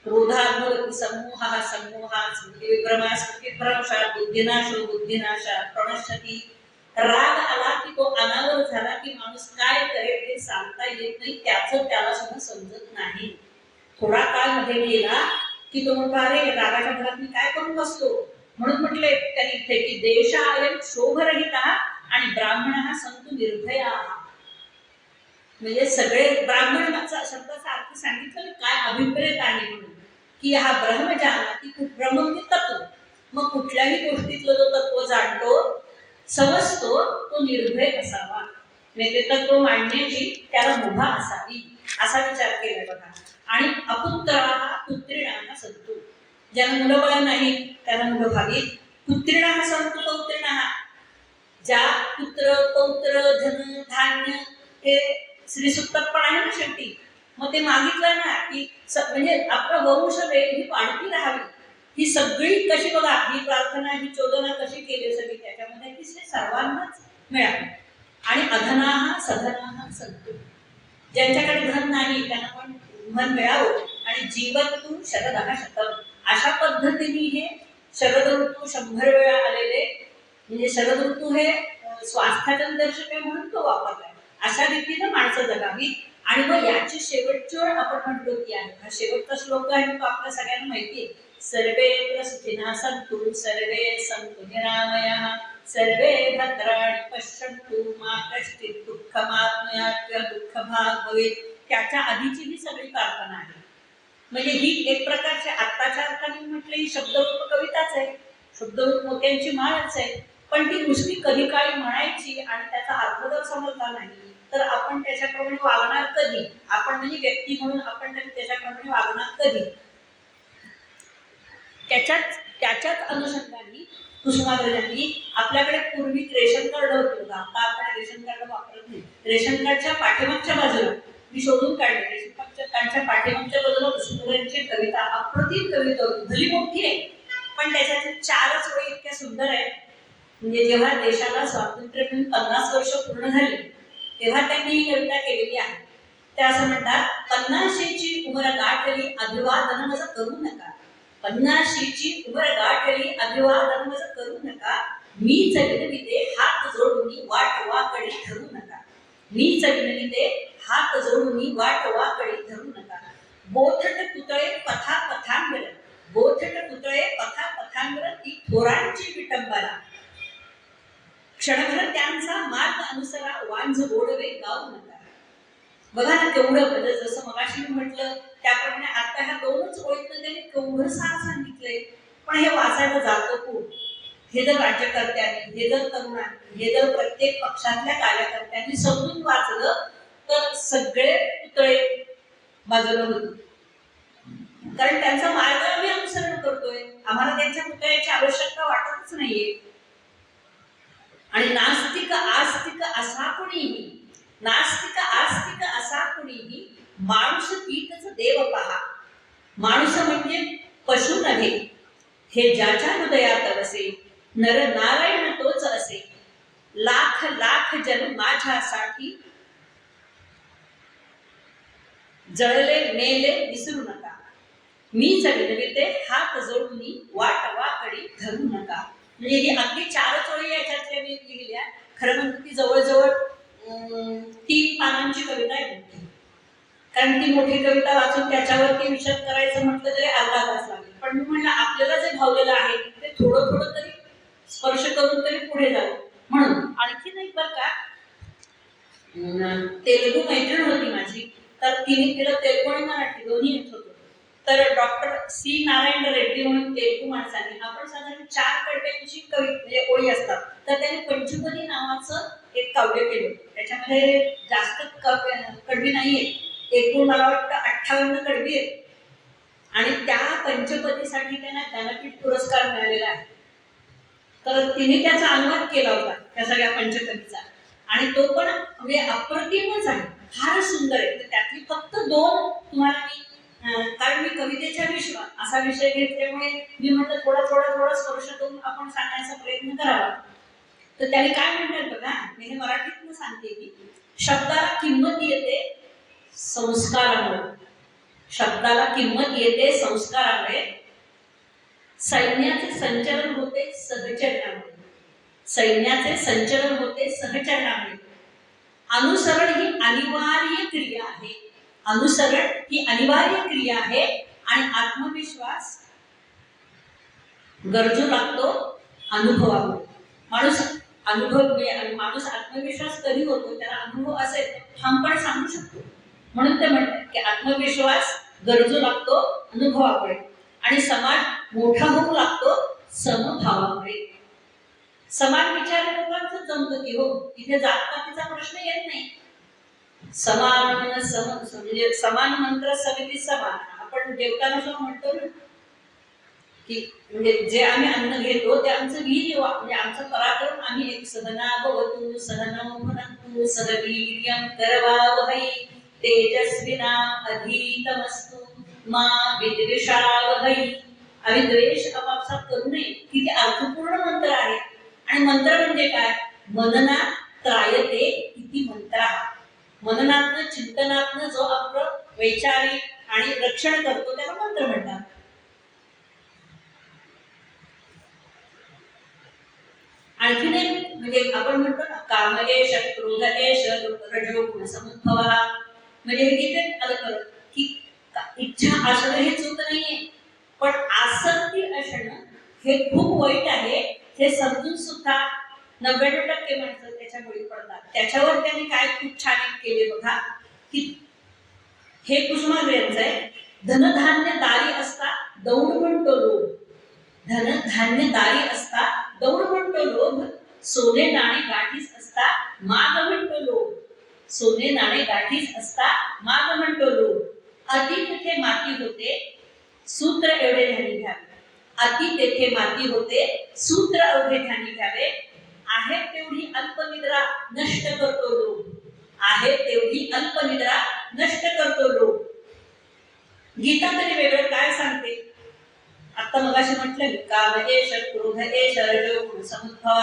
क्रोधाद्भवति समूहः समूहात् स्मृतिविभ्रमः स्मृतिभ्रंशात् बुद्धिनाशो बुद्धिनाशात् प्रणश्यति. राग आला की तो अनावर झाला की माणूस काय करेल हे सांगता येत नाही, त्याचं त्याला सुद्धा समजत नाही. थोडा काळ मध्ये गेला की तो म्हणतो अरे रागाच्या भरात मी काय करून बसतो, म्हणून म्हटले त्यांनी इथे की देशायन शोभरहित आणि ब्राह्मण संतु निर्भया. म्हणजे सगळे ब्राह्मणाचा शब्दाचा अर्थ सांगितलं काय अभिप्रेत आहे म्हणून की हा ब्रह्मजानाती ब्रह्म म्हणजे तत्व. मग कुठल्याही गोष्टीतलं जो तत्व जाणतो समजतो तो निर्भय असावा. म्हणजे ते तत्व मांडण्याची त्याला मुभा असावी असा विचार केला बघा. आणि अपुत्राः पुत्रिणाः सन्तु. ज्यांना मुलं बाळ नाही त्यांना मुलं व्हावीत. पुत्रिणाः सन्तु पौत्रिणाः. ज्या पुत्र पौत्र धन धान्य हे श्रीसुक्तात पण आहे ना शेवटी. मग ते मागितलं ना की म्हणजे आपला वंश ही वाढती राहावी. ही सगळी कशी बघा ही प्रार्थना ही चोदना कशी केली सगळी त्याच्यामध्ये की सर्वांनाच मिळावी. आणि अधनाः सधनाः सन्तु. ज्यांच्याकडे धन नाही त्यांना पण धन मिळावं. आणि जीवतु शरदः शतम्. अशा पद्धतीने हे शरद ऋतू 100 वेळा आलेले म्हणजे शरद ऋतू हे स्वास्थ्याचा दर्शक आहे म्हणून तो वापरलाय. अशा रीतीने माणसं जगावी. आणि मग याची शेवटची वेळ आपण म्हणतो की आहे हा शेवटचा श्लोक आहे तो आपल्या सगळ्यांना माहिती आहे. सर्वे सुखिनः सन्तु सर्वे सन्तु निरामयाः सर्वे भद्राणि पश्यन्तु मा कश्चित् दुःखमाप्नुयात् किंवा दुःखभाग भवेत्. त्याच्या आधीची ही सगळी प्रार्थना आहे. म्हणजे ही एक प्रकारची आत्ताच्या अर्थाने म्हटलं ही शब्दरूप कविताच आहे. शब्दरूप मोत्यांची माळच आहे. पण ती नुसती कधी काळी म्हणायची आणि त्याचा अर्थ जर समजला नाही तर आपण त्याच्याप्रमाणे वागणार कधी. आपण म्हणजे व्यक्ती म्हणून आपण त्याच्याप्रमाणे वागणार कधी. त्याच्याच अनुषंगाने कुसुमाग्रजांनी आपल्याकडे पूर्वी रेशन कार्ड होते बघा. आता आपण रेशन कार्ड वापरत नाही. रेशन कार्डच्या पाठीमागच्या बाजूला मी शोधून काढले. रेशन कार्डच्या पाठीमागच्या बाजूला कुसुमाग्रजांची कविता अप्रतिम कविता होती. भली मोठी आहे पण त्याच्यातील 4च ओळी इतक्या सुंदर आहेत. म्हणजे जेव्हा देशाला स्वातंत्र्य मिळून 50 वर्ष पूर्ण झाली तेव्हा त्यांनी ही कविता केलेली आहे. त्या असं म्हणतात 50ची उमर गाठली अभिवादन मज करू नका. 50ची उमर गाठली अभिवादन मज करू नका. मी जगविते हात जोडून वाट वाकडी धरू नका. मी जगविते हात जोडून वाट वाकडी धरू नका. बोथट पुतळे पथा पथांगर. बोथट पुतळे पथा पथांगर ती थोरांची विटंबना. क्षणभर त्यांचा मार्ग अनुसरा वांझ गोडवे गाऊ नका. बघा ना केवढं म्हणजे जसं मगाशी मी म्हटलं त्याप्रमाणे आता ह्या 2च ओळीतनं त्यांनी केवढं सार सांगितलंय. पण हे वाचायला जातं कोण. हे जर राज्यकर्त्यांनी हे जर तरुणांनी हे जर प्रत्येक पक्षातल्या कार्यकर्त्यांनी समजून वाचलं तर सगळे पुतळे बाजूला होते. कारण त्यांचा मार्ग आम्ही अनुसरण करतोय. आम्हाला त्यांच्या पुतळ्याची आवश्यकता वाटतच नाहीये. आणि नास्तिक आस्तिक असा कुणीही नास्तिक आस्तिक असा कुणीही माणूस कीटच देव पहा. माणूस म्हणजे पशु नव्हे हे ज्याच्या हृदयात वसे. नर नारायण तोच असे. लाख लाख जन माझ्यासाठी जळले मेले विसरू नका. मी जगविते हात जोडून वाट वाकडी धरू नका. म्हणजे ही अगदी 4च ओळी याच्यातल्या मी लिहिल्या. खरं म्हणजे ती जवळजवळ 3 पानांची कविता आहे. कारण ती मोठी कविता वाचून त्याच्यावरती विचार करायचं म्हटलं तरी अर्धा तास लागेल. पण मी म्हणलं आपल्याला जे भावलेलं आहे ते थोडं थोडं तरी स्पर्श करून तरी पुढे जावं म्हणून. आणखी नाही बरं का तेलुगू मैत्रीण होती माझी तर तिला तेलुगू आणि मराठी दोन्ही येत होतं. तर डॉक्टर सी नारायण रेड्डी म्हणून तेलुगू माणसांनी आपण साधारण 4 कडव्यांची म्हणजे ओळी असतात तर त्यांनी पंचपदी नावाचं एक काव्य केलं. त्याच्यामध्ये जास्त कडवी नाहीये. एकूण मला वाटतं 58 कडवी आहेत. आणि त्या पंचपदीसाठी त्यांना ज्ञानपीठ पुरस्कार मिळालेला आहे. तर तिने त्याचा अनुवाद केला होता त्या सगळ्या पंचपदीचा. आणि तो पण म्हणजे अप्रतिमच आहे. फार सुंदर आहे. तर त्यातली फक्त 2 तुम्हाला मी कारण मी कवितेच्या विश्व असा विषय घेतल्यामुळे मी म्हटलं थोडा स्पर्श करून आपण सांगण्याचा प्रयत्न करावा. तर त्याने काय म्हणतात बघा मी हे मराठीतून सांगते की शब्दाला किंमत येते संस्कारामुळे. शब्दाला किंमत येते संस्कारामुळे. सैन्याचे संचलन होते सहचरणामुळे. सैन्याचे संचलन होते सहचरणामुळे. अनुसरण ही अनिवार्य क्रिया आहे. अनुसरण ही अनिवार्य क्रिया आहे. आणि आत्मविश्वास गरजू लागतो अनुभवामुळे. माणूस माणूस आत्मविश्वास कधी होतो, त्याला अनुभव असेल ठामपणे सांगू शकतो. म्हणून ते म्हणतात की आत्मविश्वास गरजू लागतो अनुभवामुळे आणि समाज मोठा होऊ लागतो समभावामुळे. समान विचार लोकांचं जमतं की हो, इथे जातपातीचा प्रश्न येत नाही. समान म्हणजे समान मंत्र समिती समान. आपण जेवताना सुद्धा म्हणतो ना की म्हणजे जे आम्ही अन्न घेतो ते आमचं वीर्य, म्हणजे आमचं पराक्रम. आम्ही एक सहना भवतु सहनौ भुनक्तु सह वीर्यं करवावहै तेजस्विना अधीतमस्तु मा विद्विषावहै. आम्ही द्वेष आपापसात करू नये. किती अर्थपूर्ण मंत्र आहे. आणि मंत्र म्हणजे काय? मननात त्रायते किती मंत्र. मननातनं चिंतनातनं जो आपलं वैचारिक आणि रक्षण करतो त्याला मंत्र म्हणतात. आणखीन एक म्हणजे आपण म्हणतो ना काम एष क्रोध एष रजो गुण समुद्भव. म्हणजे हे किती आलं खरं की इच्छा असणं हे चूक नाहीये, पण आसक्ती असणं हे खूप वाईट आहे. हे समजून सुद्धा 99% माणसं त्याच्या बळी पडतात. त्याच्यावर त्यांनी काय खूप छान केले बघा की हे कुसुमाग्रजांचं आहे. धनधान्य दारी असता दौड म्हणतो लोभ. धनधान्य दारी असता दौड म्हणतो लोभ. सोने नाणे गाठीस असता माग म्हणतो लोभ. सोने नाणे गाठीस असता माग म्हणतो लोभ. अति तेथे माती होते सूत्र एवढे ध्यानी घ्यावे. अति तेथे माती होते सूत्र एवढे ध्यानी घ्यावे. आहे तेवढी अल्पनिद्रा नष्ट करतो लोभ. आहे तेवढी अल्पनिद्रा नष्ट करतो लोभ. गीता तरी वेगळं काय सांगते? आता मगाशी म्हटलं काम एष क्रोध एष रजो गुण समुद्भव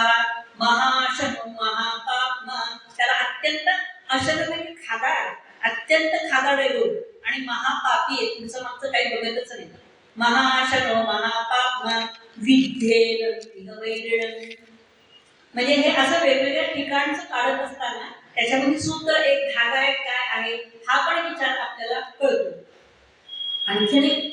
महाशनो महापाप्मा. त्याला अत्यंत अशन म्हणजे खादाड, अत्यंत खादाड आहे लोभ आणि महापापी आहे. तुमचं मागचं काही बघतच नाही. महाशनो महापाप्मा विद्येन वैरिणं. म्हणजे हे असं वेगवेगळ्या ठिकाणचं काढत असताना त्याच्यामध्ये सूत्र एक धागा एक काय आहे हा पण विचार आपल्याला कळतो. आणखीन एक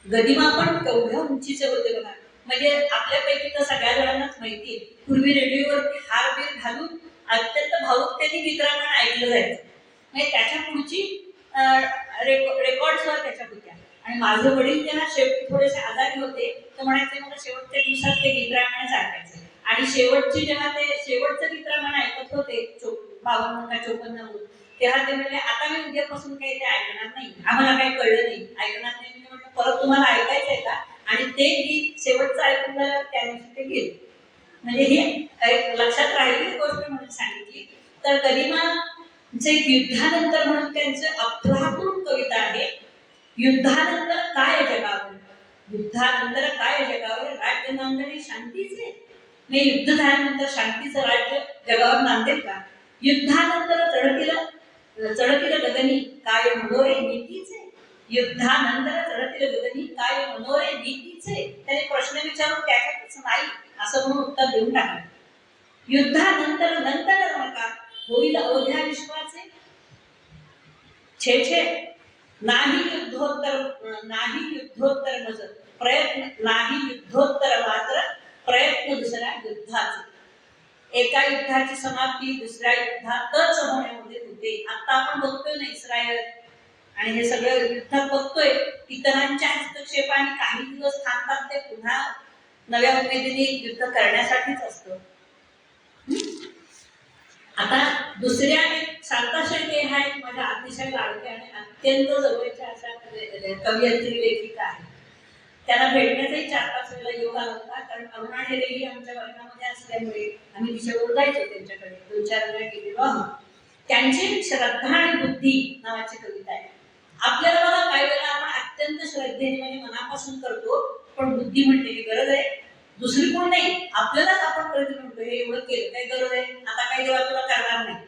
गदिमा पण केवढ्या उंचीचे होते बघा. म्हणजे आपल्यापैकी तर सगळ्या जणांनाच माहिती आहे पूर्वी रेडिओवरती हार बीर घालून अत्यंत भावुकतेने गीतरामायण ऐकलं जायचं. म्हणजे त्याच्या पुढची रेकॉर्ड्सवर त्याच्या होत्या. आणि माझे वडील त्यांना शेवटी थोडेसे आजारी होते तर म्हणायचे मला शेवटच्या दिवसात ते गीतरामायण ऐकायचं. आणि शेवटची जेव्हा ते शेवटचं गीतरामायण ऐकत होते 52 का 54 तेव्हा ते म्हणले आता मी उद्यापासून काही ते ऐकणार नाही, आम्हाला काही कळलं नाही, ऐकणार नाही. मी म्हटलं परत तुम्हाला ऐकायचंय का? आणि ते गीत शेवटचं ऐकून झालं त्या दिवशी ते गेले. म्हणजे ही लक्षात राहिलेली गोष्ट म्हणून सांगितली. तर गदिमांचे युद्धानंतर म्हणून त्यांचं अफलातून कविता आहे. युद्धानंतर काय जगावर, युद्धानंतर काय जगावर राज्य नांदणे शांतीचे. मी युद्ध झाल्यानंतर शांतीचं राज्य जगावर नांदेल का? युद्धानंतर चढतील गगनी काय मनोरे नीतीचे. युद्धानंतर चढतील गगनी काय मनोरे नीतीचे. त्याने प्रश्न विचारून त्याच्यातच नाही असं म्हणून उत्तर देऊन टाकलं. युद्धानंतर नंतर नका होईल अवघ्या विश्वाचे. छे छे नाही युद्धोत्तर मज प्रयत्न नाही युद्धोत्तर मात्र प्रयत्न दुसऱ्या युद्धाचे. एका युद्धाची समाप्ती दुसऱ्या युद्धातच होण्यामध्ये होते. आता आपण बघतोय ना इस्रायल आणि हे सगळं युद्धात बघतोय इतरांच्या हस्तक्षेपाने काही दिवस थांबतात ते पुन्हा नव्या उमेदीने युद्ध करण्यासाठीच असतं. आता दुसऱ्या एक शांताशेळके ह्या एक माझ्या अतिशय लाडक्या आणि अत्यंत जवळच्या अशा कवयित्री लेखिका आहे. त्याला भेटण्याचाही 4-5 वेळेला योग आला होता. कारण अरुणा ढेरेही आमच्या वर्गामध्ये असल्यामुळे आम्ही विषयावर जायचो त्यांच्याकडे 2-4 वेळा गेलेलो आहोत. त्यांची श्रद्धा आणि बुद्धी नावाची कविता आहे. आपल्याला बघा काही वेळेला आपण अत्यंत श्रद्धेने म्हणजे मनापासून करतो, पण बुद्धी म्हणते की गरज आहे दुसरी कोण नाही, आपल्यालाच आपण कधी म्हणतो हे एवढं केलं काही गरज आहे, आता काही देवा तुला करणार नाही.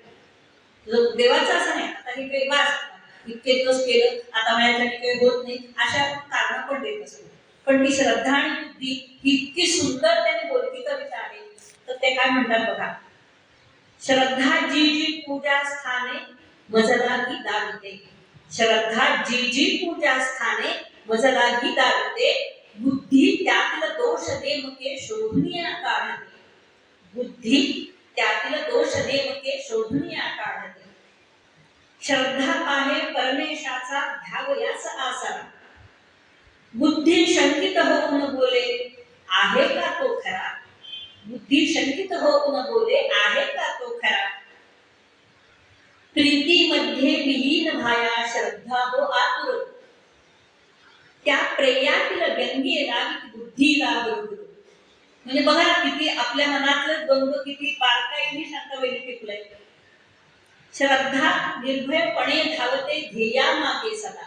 तुझं देवाचं असं नाही आता हे काही वाच इतके दिवस केलं आता माझ्यासाठी काही होत नाही अशा कारण पण देत असतो. पण ती श्रद्धा आणि बुद्धी ही इतकी सुंदर त्याने बोलकी कविता आहे. तर ते काय म्हणतात बघा. श्रद्धा जी जी पूजा स्थाने मजलागी दाविते. श्रद्धा जी जी पूजा स्थाने मजलागी दाविते. बुद्धी त्यातील दोष दे बुद्धी त्यातील दोष नेमके शोधून या काढते. श्रद्धा पाहे परमेशाचा ध्यावयास आसरा. बुद्धी शंकित होऊन बोले आहे का तो खरा. बुद्धी शंकित होऊन बोले आहे का तो खरा. प्रीतीमध्ये विहीन भाया श्रद्धा हो आतुर. त्या प्रेयातील व्यंगी लागी बुद्धीला बरोबर. म्हणजे बघा किती आपल्या मनातलं द्वंद्व किती बारकाईने शांताबाईने टिकलंय. श्रद्धा निर्भयपणे धावते ध्येया मागे सदा.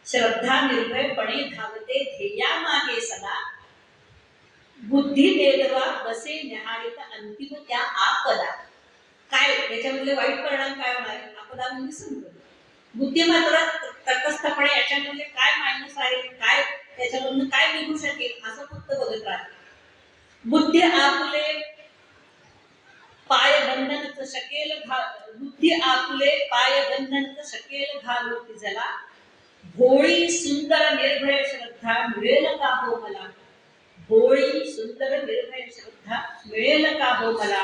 श्रद्धा निर्भयपणे धावते ध्येया मागे सदा. बुद्धी देदवा बसे न्याहाळीत अंतिम त्या आपदा. काय त्याच्यामधले वाईट परिणाम काय होणार आहे. आपदा म्हणजे संकट. बुद्धी मात्र तटस्थपणे याच्यामधले काय मायनस आहे, काय त्याच्यामधून काय निघू शकेल असं फक्त बघत राहते. बुद्धी आपुले पाय बंधनच शकेल बुद्धी आपुले पाय बंधनच शकेल घालू तिजला. भोळी सुंदर निर्भय श्रद्धा मिळेल का हो मला. भोळी सुंदर निर्भय श्रद्धा मिळेल का हो मला.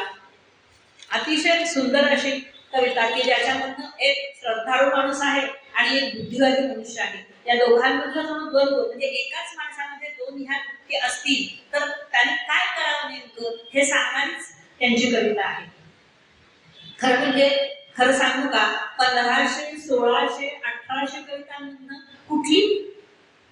अतिशय सुंदर अशी कविता की ज्याच्यामधनं एक श्रद्धाळू माणूस आहे आणि एक बुद्धिवादी मनुष्य आहे. या दोघांमधला जो द्वंद्व म्हणजे एकाच माणसामध्ये दोन ह्या वृत्ती असतील तर त्याने काय करावं नेमकं हे सांगणारीच त्यांची कविता आहे. खरं म्हणजे खरं सांगू का 1500, 1600, 1800 कवितांमधनं कुठली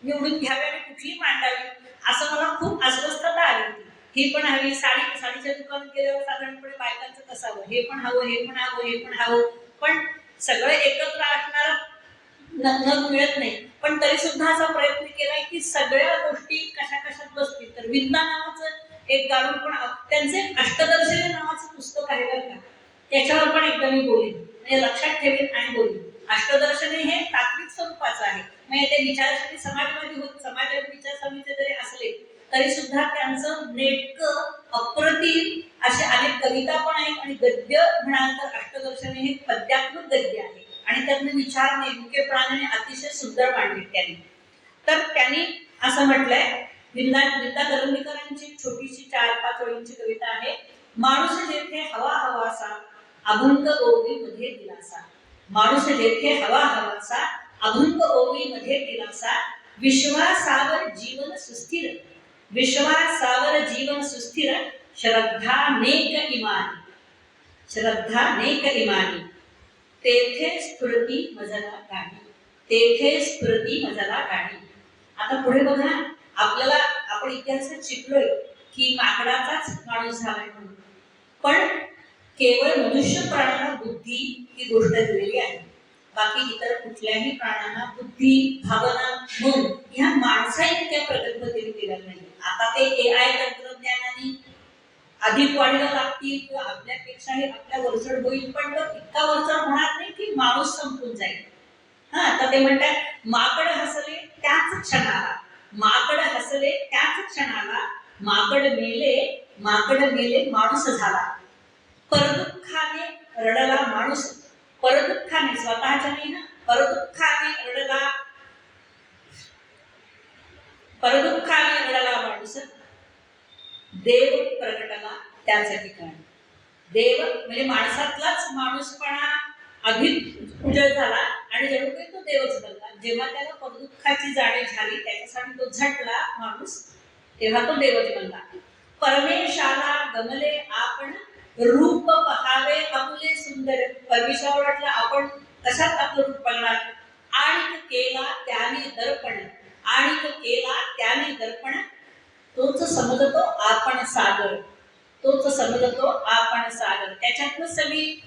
निवडून घ्यावी आणि कुठली मांडावी असं मला खूप अस्वस्थता आली होती. ही पण हवी, साडीच्या दुकानात गेल्यावर साधारणपणे बायकांचं कसं हवं, हे पण हवं, हे पण हवं, हे पण हवं, पण सगळं एकत्र असणार न मिळत नाही. पण तरी सुद्धा असा प्रयत्न केलाय की सगळ्या गोष्टी कशा कशात बसतील. तर विंदा नावाचं एक गाडून पण त्यांचे अष्टदर्शनी नावाचं पुस्तक आहे बरं का, त्याच्यावर पण एकदा मी बोलीन म्हणजे लक्षात ठेवीन आणि बोलीन. अष्टदर्शनी हे तात्विक स्वरूपाचं आहे. म्हणजे ते विचारसरणी समाजवादी समाजवादी विचारसरणीचे जरी असले तरी सुद्धा त्यांचं नेटकं अप्रतिम असे अनेक कविता पण आहेत आणि गद्य म्हणाल तर अष्टदर्शनी हे पद्यात्मक गद्य आहे आणि त्यातले विचार नेमकेपणाने अतिशय सुंदर मांडले त्यांनी. तर त्यांनी असं म्हटलंय, विंदा करंदीकरांची छोटीशी 4-5 ओळींची कविता आहे. माणूस जेथे हवा हवासा अभंग ओवी मध्ये दिलासा. माणूस जेथे हवा हवासा अभंग ओवी मध्ये दिलासा. विश्वासावर जीवन सुस्थिर. विश्वासावर जीवन सुस्थिर. श्रद्धा नेक इमानी. श्रद्धा नेक इमानी. तेथे स्फुरती मजला गाणी. तेथे स्फुरती मजला गाणी. आता पुढे बघा, आपल्याला आपण इतिहासात शिकलोय की माकडाचाच माणूस झालाय म्हणून, पण केवळ मनुष्य प्राण्याला बुद्धी ही गोष्ट दिलेली आहे. बाकी इतर कुठल्याही प्राण्यांना बुद्धी, भावना, मन ह्या माणसा इतक्या प्रगतीने दिल्या नाही. आता ते AI तंत्रज्ञानाने अधिक वाढीला लागतील किंवा आपल्यापेक्षाही आपल्या वरचढ होईल, पण तो इतका वरचढ होणार नाही की माणूस संपून जाईल. तर ते म्हणतात माकड हसले त्याच क्षणाला. माकड हसले त्याच क्षणाला. माकड मेले माणूस झाला. परदुःखाने रडला माणूस. परदुःखाने, स्वतःच्या नाही ना, परदुःखाने रडला माणूस. देव प्रकटला त्याच ठिकाणी. देव म्हणजे माणसातलाच माणूसपणा अधिक उजळ झाला आणि जणू काही तो देवच बनला. जेव्हा त्याला परदुःखाची जाणीव झाली त्याच्यासाठी तो झटला माणूस, तेव्हा तो देवच बनला. परमेशाला गमले आपण रूप पहावे आपुले सुंदर. परमेश्वर वाटलं आपण कशात आपलं रूप बघणार. आणिक केला त्याने दर्पण. आणिक केला त्याने दर्पण. तोच समजतो आपण सागर. तोच समजतो आपण सागर. त्याच्यातून सगळी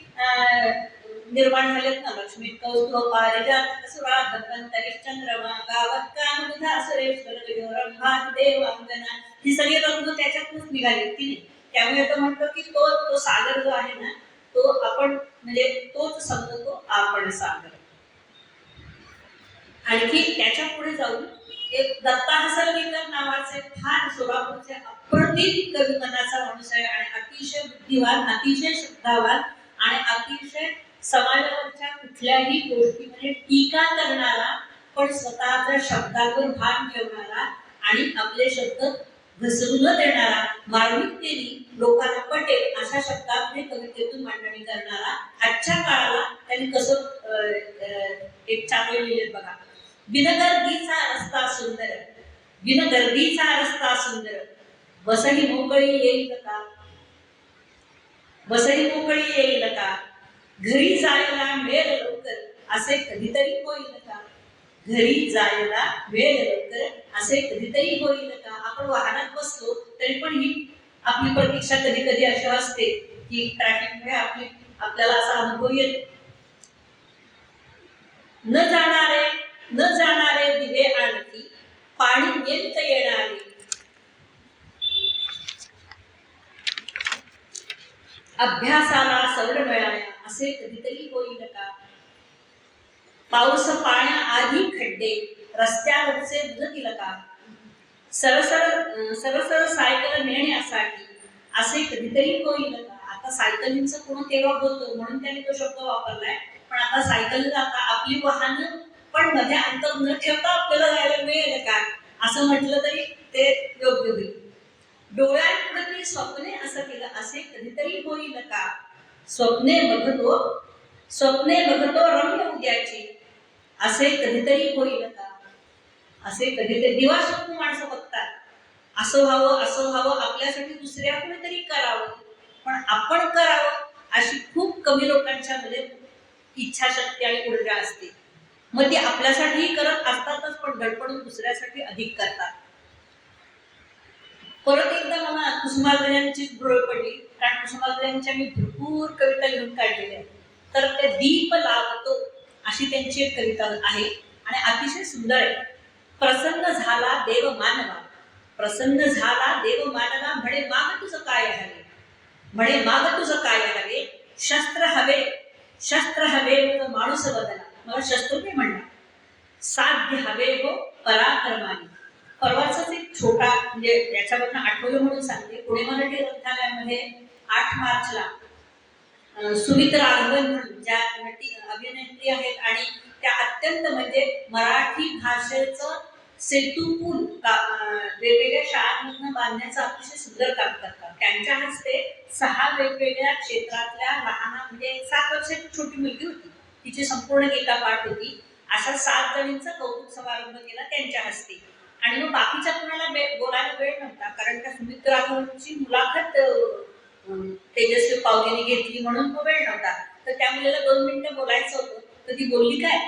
निर्माण झालेत ना. लक्ष्मी कौस्तुभ पारिजात सुरा धन्वंतरी चंद्रमा गावत कामधा सुरेश्वर रंभात देव अंगना. ही सगळी रंग त्याच्यातूनच निघाली की नाही. त्यामुळे तो म्हणतो की तो सागर जो आहे ना तो आपण म्हणजे तोच समजतो आपण सागर. आणखी त्याच्या पुढे जाऊन एक दत्ता हसलगीकर नावाचे फार सोलापूरचे अप्रतिम कवी मनाचा माणूस आहे आणि अतिशय बुद्धिवान, अतिशय श्रद्धावान आणि अतिशय समाजावरच्या कुठल्याही गोष्टीमध्ये टीका करणारा पण स्वतःच्या शब्दावर भान ठेवणारा आणि आपले शब्द घसरू न देणारा, मार्मिकतेने लोकांना पटेल अशा शब्दात कवितेतून मांडणी करणारा आजच्या काळाला त्यांनी कसं एक चांगले लिहिले बघा. बिनगर्दीचा रस्ता सुंदर, बिनगर्दीचा रस्ता सुंदर, बसही मोकळी येईल का, बसही मोकळी येईल का, घरी जायला मिळेल लवकर असे कधीतरी होईल का, घरी जायला वेळ लवकर असे कधीतरी होईल का. आपण वाहनात बसतो तरी पण ही आपली प्रतीक्षा कधी कधी अशी असते की ट्रॅफिकमुळे आपल्याला असा अनुभव येतो. न जाणारे दिवे आणखी, पाणी येत येणारे, अभ्यासाला सवड मिळाल्या असे कधीतरी होईल का, पाऊस पाण्याआधी खड्डे रस्त्यावरचे बुजतील का, सरसर सायकल नेण्यासाठी असे कधीतरी होईल का. आता सायकलींचं कोण तेव्हा होतं म्हणून त्याने तो शब्द वापरलाय, पण आता सायकल आता आपली वाहनं पण मध्ये अंतर न ठेवता आपल्याला जायला मिळेल का असं म्हटलं तरी ते योग्य होईल. डोळ्यांपुढे मी स्वप्ने असं केलं असे कधीतरी होईल का, स्वप्ने बघतो रम्य उद्याची असे कधीतरी होईल का, असे कधीतरी दिवा स्वप्न माणसं बघतात. असं व्हावं आपल्यासाठी दुसऱ्या कोणीतरी करावं, पण आपण करावं अशी खूप कमी लोकांच्या मध्ये इच्छाशक्ती आणि ऊर्जा असते. मग ती आपल्यासाठीही करत असतातच, पण धडपडून दुसऱ्यासाठी अधिक करतात. परत एकदा मला कुसुमाग्रजांची भुरळ पडली, कारण कुसुमाग्रजांच्या मी भरपूर कविता लिहून काढलेल्या आहेत. तर ते दीप लावतो अशी त्यांची एक कविता आहे आणि अतिशय सुंदर आहे. प्रसन्न झाला देव मानवा, प्रसन्न झाला देव मानवा, म्हणे माग तुझं काय हवे, म्हणे माग तुझं काय हवे, शस्त्र हवे माणूस बदला, मला शस्त्र नाही म्हणला, साध्य हवे हो पराक्रमाने. परवाचाच एक छोटा म्हणजे याच्यावरनं आठवलं म्हणून सांगते. पुणे मराठी ग्रंथालयामध्ये 8 मार्चला सुमित राघवन म्हणून ज्या नटी अभिनेत्री आहेत आणि त्या अत्यंत म्हणजे मराठी भाषेचं सेतू पूल वेगवेगळ्या शाळांमधून बांधण्याचं अतिशय सुंदर काम करतात. त्यांच्या हस्ते 6 वेगवेगळ्या क्षेत्रातल्या लहान म्हणजे 7 वर्षाची छोटी मुलगी होती, तिची संपूर्ण गीता पाठ होती, अशा 7 जणींचा कौतुक समारंभ केला त्यांच्या हस्ते. आणि मग बाकीच्या कुणाला बोलायला वेळ नव्हता, कारण त्या सुमित राघवनची मुलाखत तेजस्वी पावलेने घेतली म्हणून तो वेळ नव्हता. तर त्या मुलीला 2 मिनिटं बोलायचं होतं, तर ती बोलली काय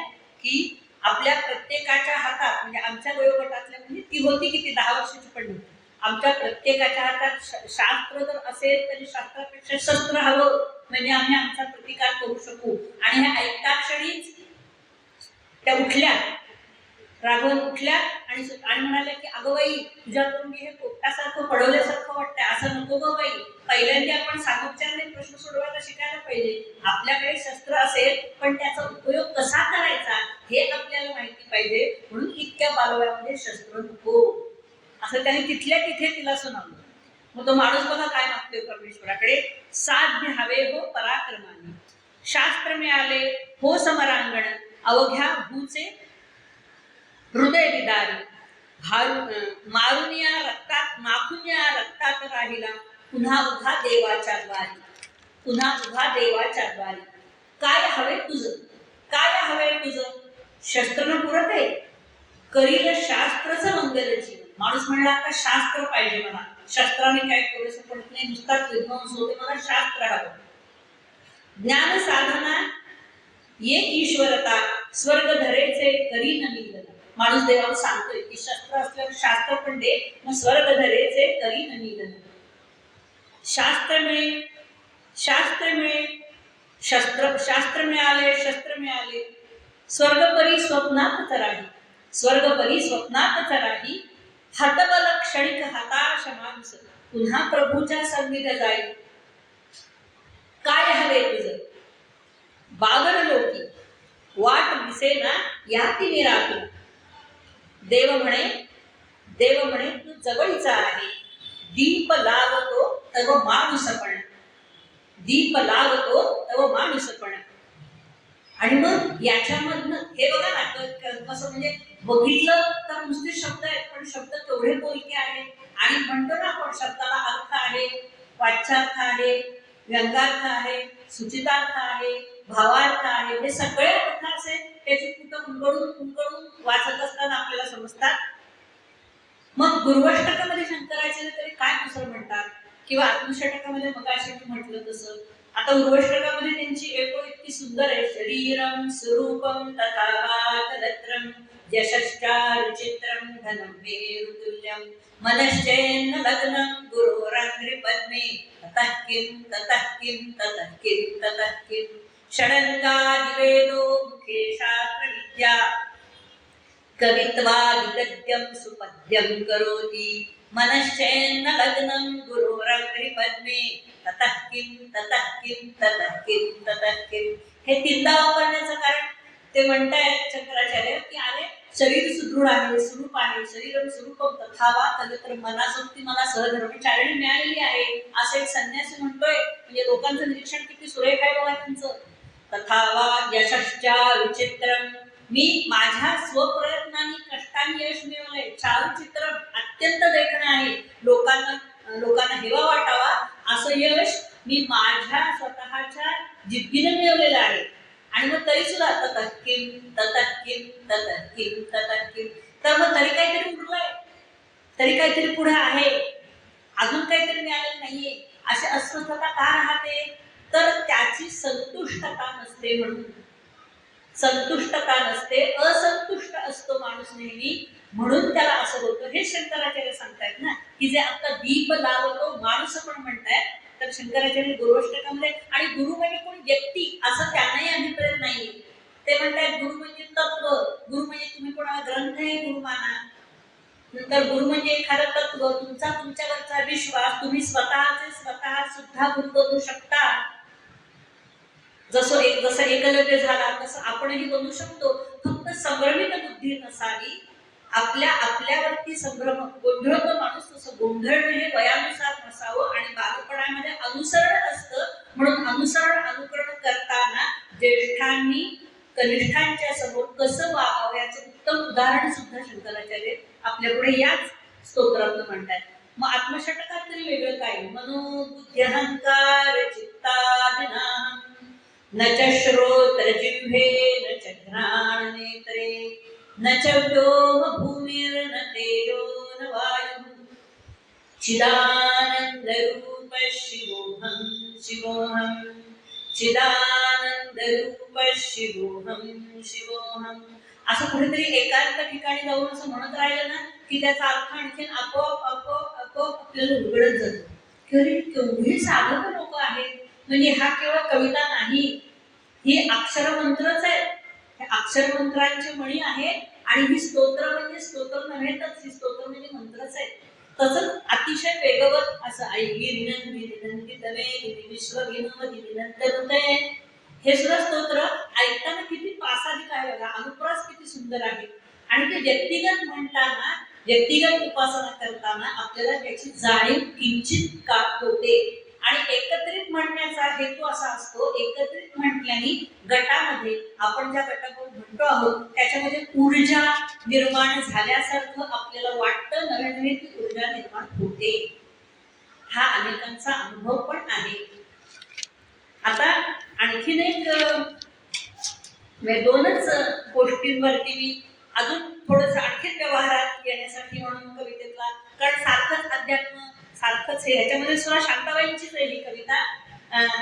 की आपल्या प्रत्येकाच्या हातात, म्हणजे आमच्या वयोगटातल्या म्हणजे ती होती की ती 10 वर्षाची पण नव्हती, आमच्या प्रत्येकाच्या हातात शास्त्र जर असेल तरी शास्त्रापेक्षा शस्त्र हवं, म्हणजे आम्ही आमचा प्रतिकार करू शकू. आणि ह्या ऐकता क्षणीच त्या उठल्या, राघवन उठल्या आणि म्हणाल्या की अगं बाई, तुझ्या तोंडी हे पोपटासारखं पडवल्यासारखं वाटतंय, असं नको गं बाई, पहिल्यांदा आपण सामोपचाराने प्रश्न सोडवायला शिकायला पाहिजे. आपल्याकडे शस्त्र असेल पण त्याचा उपयोग कसा करायचा हे आपल्याला माहिती पाहिजे, म्हणून इतक्या बालवयामध्ये शस्त्र नको, असं त्याने तिथल्या तिथे तिला सुनावलं. मग तो माणूस बघा काय मागतोय परमेश्वराकडे, साध्य हवे हो पराक्रमाने, शास्त्र मिळाले हो समरांगण, अवघ्या भूचे हृदय विदारी, मारून या रक्तात माखून या रक्तात राहिला, पुन्हा उभा देवाच्या द्वारी, पुन्हा उभा देवाच्या द्वारी. काय हवे तुझं, काय हवे तुझं, शस्त्र पुरत आहे, करील शास्त्रच मंगल जीवन. माणूस म्हणला आता शास्त्र पाहिजे मला, शस्त्राने काय करूच पडत नाही, नुसताच विध्वंस होते, मला शास्त्र हवं. ज्ञान साधना ये ईश्वरता, स्वर्ग धरेचे करी न मिलन. माणूस देवाला सांगतोय की शस्त्र असल्यावर शास्त्र पण दे, मग स्वर्ग धरेचे करी न मिलन. शास्त्र मिळाले, शस्त्र मिळाले, स्वर्गपरी स्वप्नात राही, स्वर्गपरी स्वप्नात राही, हतबल क्षणिक हताश माणूस, पुन्हा प्रभूच्या संगीत जाईल. काय हवे तुझं, बागर लोकी वाट दिसेना याती निराकुल. देव म्हणे तू जवळीचा आहे, दीप लावतो तव माणूसपण, दीप लावतो तव माणूसपण. आणि मग याच्यामधनं हे बघा ना कसं, म्हणजे बघितलं तर नुसते शब्द आहेत, पण शब्द तेवढे बोलके आहेत. आणि म्हणतो ना आपण, शब्दाला अर्थ आहे, वाच्यार्थ आहे, व्यंगार्थ आहे, सूचितार्थ आहे, भावार्थ आहे. हे सगळे अर्थ असे त्याची कुठं उंगडून वाचत असताना आपल्याला समजतात. मग गुरुष्टकामध्ये शंकराचार्य तरी काय दुसरं म्हणतात, किंवा आत्मषटकामध्ये मगाशी मी म्हटलं तसं. आता उर्वष्टकामध्ये त्यांची एक ओळ इतकी सुंदर आहे, शरीरम स्वरूपम तथा वातलत्रम यशश्चारुचित्रम घनं मेरुतुल्यम मनश्चेन्न लग्नं गुरोरात्रि पद्मे ततः किं ततः किं ततः किं ततः किं षडङ्गादिवेदो मुखे शास्त्र विद्या कवित्वादिगद्यं सुपद्यं करोति मनश्चेन्न लग्नं गुरोरात्रि पद्मे ततः किं ततः किं ततः किं ततः किं. हे तीनदा वापरण्याचं कारण ते म्हणतायत शंकराचार्य की अरे शरीर सुदृढ आहे, स्वरूप आहे, शरीरम स्वरूपम तथावा तत्र मनासोबती मला सहधर्मचारिणी मिळालेली आहे असं एक संन्यासी म्हणतोय. म्हणजे लोकांचं निरीक्षण किती सुरेख आहे बघा त्यांचं. तथावा यशश्चा विचित्रम, मी माझ्या स्वप्रयत्नाने कष्टाने यश मिळवलंय. चारुचित्र अत्यंत देखणं आहे, लोकांना हेवा वाटावा असं यश मी माझ्या स्वतःच्या जिद्दीने मिळवलेलं आहे. आणि मग तरी सुद्धा ततः किं ततः किं ततः किं ततः किं. तर मग तरी काहीतरी उरलंय, तरी काहीतरी पुढे आहे, अजून काहीतरी मिळालेलं नाहीये, अशी अस्वस्थता का राहते? तर त्याची संतुष्टता नसते. म्हणून संतुष्टता नसते, असंतुष्ट असतो माणूस नेहमी, म्हणून त्याला असं होतं. हे शंकराचार्य सांगतायत ना, की जे आता दीप लावतो माणूस पण म्हणतायत. तर शंकराचार्य गुरुष्टकामध्ये, आणि गुरु म्हणजे कोणी व्यक्ती असं त्यांनाही अभिप्राय नाही. ते म्हणतायत गुरु म्हणजे तत्व, गुरु म्हणजे तुम्ही कोणाला ग्रंथ आहे गुरु माना, नंतर गुरु म्हणजे एखादं तत्व, तुमच्यावरचा विश्वास, तुम्ही स्वतः सुद्धा गुरु बनू शकता. जसं एकलव्य झाला तसं आपणही बनू शकतो. फक्त संभ्रमित बुद्धी नसावी, आपल्यावरती संभ्रम. गोंधळतो माणूस, तसं गोंधळणं हे वयानुसार नसावं. आणि बालपणामध्ये अनुसरण असतं, म्हणून अनुकरण करताना ज्येष्ठांनी कनिष्ठांच्या समोर कसं वागावं याचं उत्तम उदाहरण सुद्धा शंकराचार्य आपल्यापुढे याच स्तोत्रात म्हणतात. मग आत्मषटकात तरी वेगळं काय? मनोबुद्धी अहंकार चित्तादिनाहं न च श्रोत्रजिह्वे न च घ्राणनेत्रे न च व्योम भूमिर्न तेजो न वायुः चिदानन्दरूप शिवोऽहं शिवोऽहं चिदानन्दरूप शिवोऽहं शिवोऽहं. असं कुठेतरी एकांत ठिकाणी जाऊन असं म्हणत राहिलं ना की त्याचा अर्थ आणखीन आपोआप आपल्याला उघडत जातो. केवढी साधक लोक आहेत. म्हणजे हा केवळ कविता नाही, ही अक्षरमंत्रच आहे. हे अक्षरमंत्रांची मणी आहे. आणि ही स्तोत्र म्हणजे स्तोत्र नव्हे, तर ही स्तोत्र म्हणजे मंत्रच आहे. तसंच अतिशय वेगवत असं विनंती तवे विश्वविनोदी विनंतनुते, हे सुद्धा स्तोत्र ऐकताना किती प्रासादिक आहे बघा. अनुप्रास किती सुंदर आहे. आणि ते व्यक्तिगत म्हणताना, व्यक्तिगत उपासना करताना आपल्याला त्याची जाणीव किंचित का होते. आणि एकत्रित म्हणण्याचा हेतू असा असतो, एकत्रित म्हटल्याने गटामध्ये आपण ज्या गटाकडून म्हणतो आहोत त्याच्यामध्ये ऊर्जा निर्माण झाल्यासारखं आपल्याला वाटतं, नव्याने ती ऊर्जा निर्माण होते. हा अनेकांचा अनुभव पण आहे. आता आणखीन एक दोनच गोष्टींवरती मी अजून थोडंसं आणखीन व्यवहारात येण्यासाठी म्हणून कवितेतला, कारण सारखंच अध्यात्म सारखंच हे, ह्याच्यामध्ये सुद्धा शांताबाईंचीच आहे ही कविता.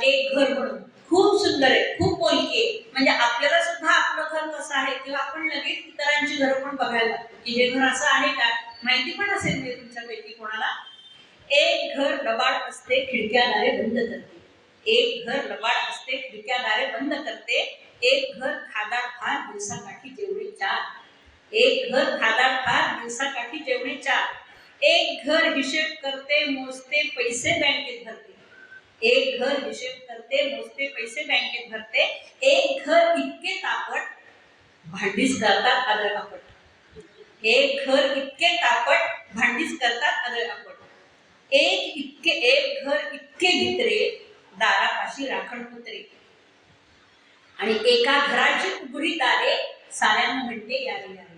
एक घर म्हणून खूप सुंदर आहे, खूप बोलकी आहे. म्हणजे आपल्याला सुद्धा आपलं घर कसं आहे किंवा आपण लगेच इतरांची घर पण बघायला लागतो की हे घर असं आहे का. माहिती पण असेल म्हणजे तुमच्यापैकी कोणाला. एक घर लबाड असते खिडक्यादारे बंद करते, एक घर लबाड असते खिडक्यादारे बंद करते, एक घर खादाड फार दिवसाकाठी जेवढे चार, एक घर खादाड फार दिवसाकाठी जेवढे चार, एक घर हिशेब करते मोजते पैसे बँकेत भरते, एक घर हिशेब करते मोजते पैसे बँकेत भरते, एक घर इतके तापट भांडीच करतात आदळ आपट, एक घर इतके तापट भांडीच करतात आदळ आपट, एक घर इतके भित्रे दारापाशी राखण कुत्रे, आणि एका घराची उघडी दारे साऱ्यांना म्हणते यावे यावे.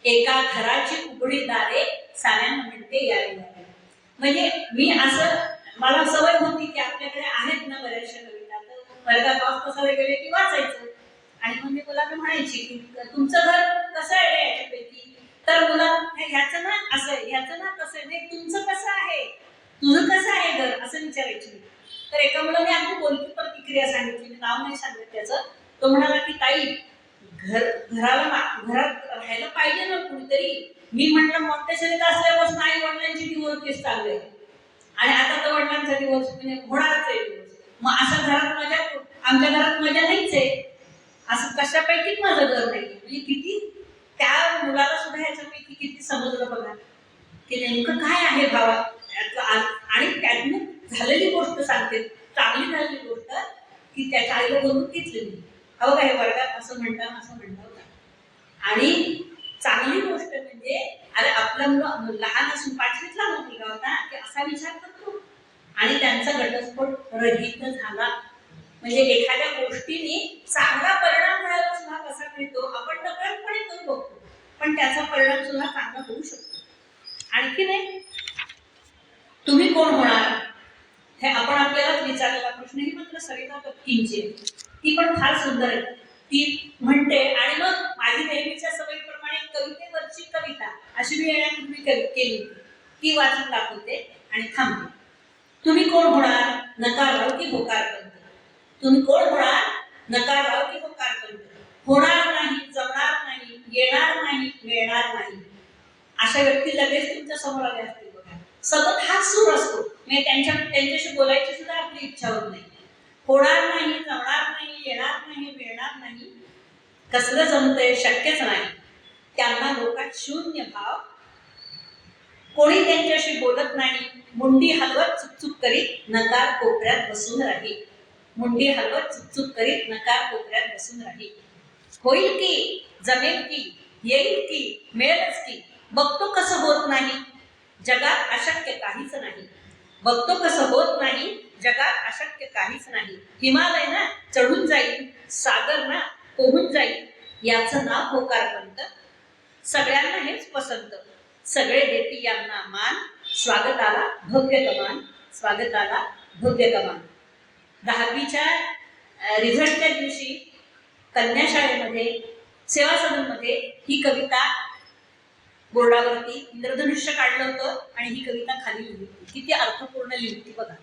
एका घराची उघडी दारे साऱ्यांना म्हणते यावे यावे. म्हणजे मी असं मला सवय होती की आपल्याकडे आहेत ना बऱ्याचशा कविता, तर वर्गात पुस्तक गेले की वाचायचं. आणि मग मी मुलांना म्हणायची की तुमचं घर कसं आहे रे याच्यापैकी, तर मुला ह्याचं ना असं आहे, ह्याचं ना कसं आहे, नाही तुमचं कसं आहे, तुझं कसं आहे घर, असं विचारायची. तर एका मुलाने अगदी बोलकी प्रतिक्रिया सांगितली, मी नाव नाही सांगत त्याचं. तो म्हणाला की ताई, घरात राहायला पाहिजे ना कुणीतरी. मी म्हटलं मॉन्टेसरीत असल्यापासून आई वडिलांची डिवोर्स केस चालू आहे आणि आता तर वडिलांचा डिवोर्स म्हणजे होणारच आहे डिवोर्स. मग अशा घरात मजा, आमच्या घरात मजा नाहीच आहे, असं कशापैकीच माझं घर नाही. म्हणजे किती त्या मुलाला सुद्धा ह्याच्यापैकी किती समजलं बघा की नेमकं काय आहे भावा. आणि त्यातून झालेली गोष्ट सांगते, चांगली झालेली गोष्ट की त्याच्या आईला बोलून घेतली मी, अहो काय वर्गात असं म्हणतात असं म्हणतात. आणि चांगली गोष्ट म्हणजे अरे आपलं मुलं लहान असून 5वीतला मुलगा होता की असा विचार करतो आणि त्यांचा घटस्फोट रहित झाला. म्हणजे एखाद्या गोष्टीने चांगला परिणाम मिळायला सुद्धा कसा मिळतो आपण नकळतपणे करू बघतो, पण त्याचा परिणाम सुद्धा चांगला होऊ शकतो. आणखी नाही, तुम्ही कोण होणार हे आपण आपल्यालाच विचारलेला प्रश्न. ही मात्र सरिता पत्कींची, ती पण फार सुंदर आहे. ती म्हणते, आणि मग माझी नेहमीच्या सवयीप्रमाणे कवितेवरची कविता अशी मी येण्यापूर्वी केली ती वाचून दाखवते आणि थांबते. तुम्ही कोण होणार, नकार की होकार पंत. तुम्ही कोण होणार, नकार की होकार पंत. होणार नाही, जमणार नाही, येणार नाही, मिळणार नाही, अशा व्यक्ती लगेच तुमच्या समोर आल्या असतील बघा. सतत हाच सूर असतो, म्हणजे त्यांच्याशी बोलायची सुद्धा आपली इच्छा होत नाही. होणार नाही, जमणार नाही, येणार नाही, मिळणार नाही, कसलं जमतंय, शक्यच नाही, त्यांना लोकात शून्य भाव. कोणी त्यांच्याशी बोलत नाही, मुंडी हलवत चुकचुक करीत नकार कोपऱ्यात बसून राही. मुंडी हलवत चुकचुक करीत नकार कोपऱ्यात बसून राही. होईल की, जमेल की, येईल की, मिळेलच की, बघतो कसं होत नाही, जगात अशक्य काहीच नाही. बघतो कसं होत नाही, जगात अशक्य काहीच नाही. हिमालय ना चढून जाईल, सागर ना पोहून जाईल, याचं नाव होकारपंत. सगळ्यांना हेच पसंत, सगळे देती यांना मान, स्वागताला भव्य कमान, स्वागताला भव्य कमान. 10वीच्या रिझल्टच्या दिवशी कन्याशाळेमध्ये सेवा सदनमध्ये ही कविता बोर्डावरती इंद्रधनुष्य काढलं होतं आणि ही कविता खाली लिहिली होती. किती अर्थपूर्ण लिहिली होती बघा,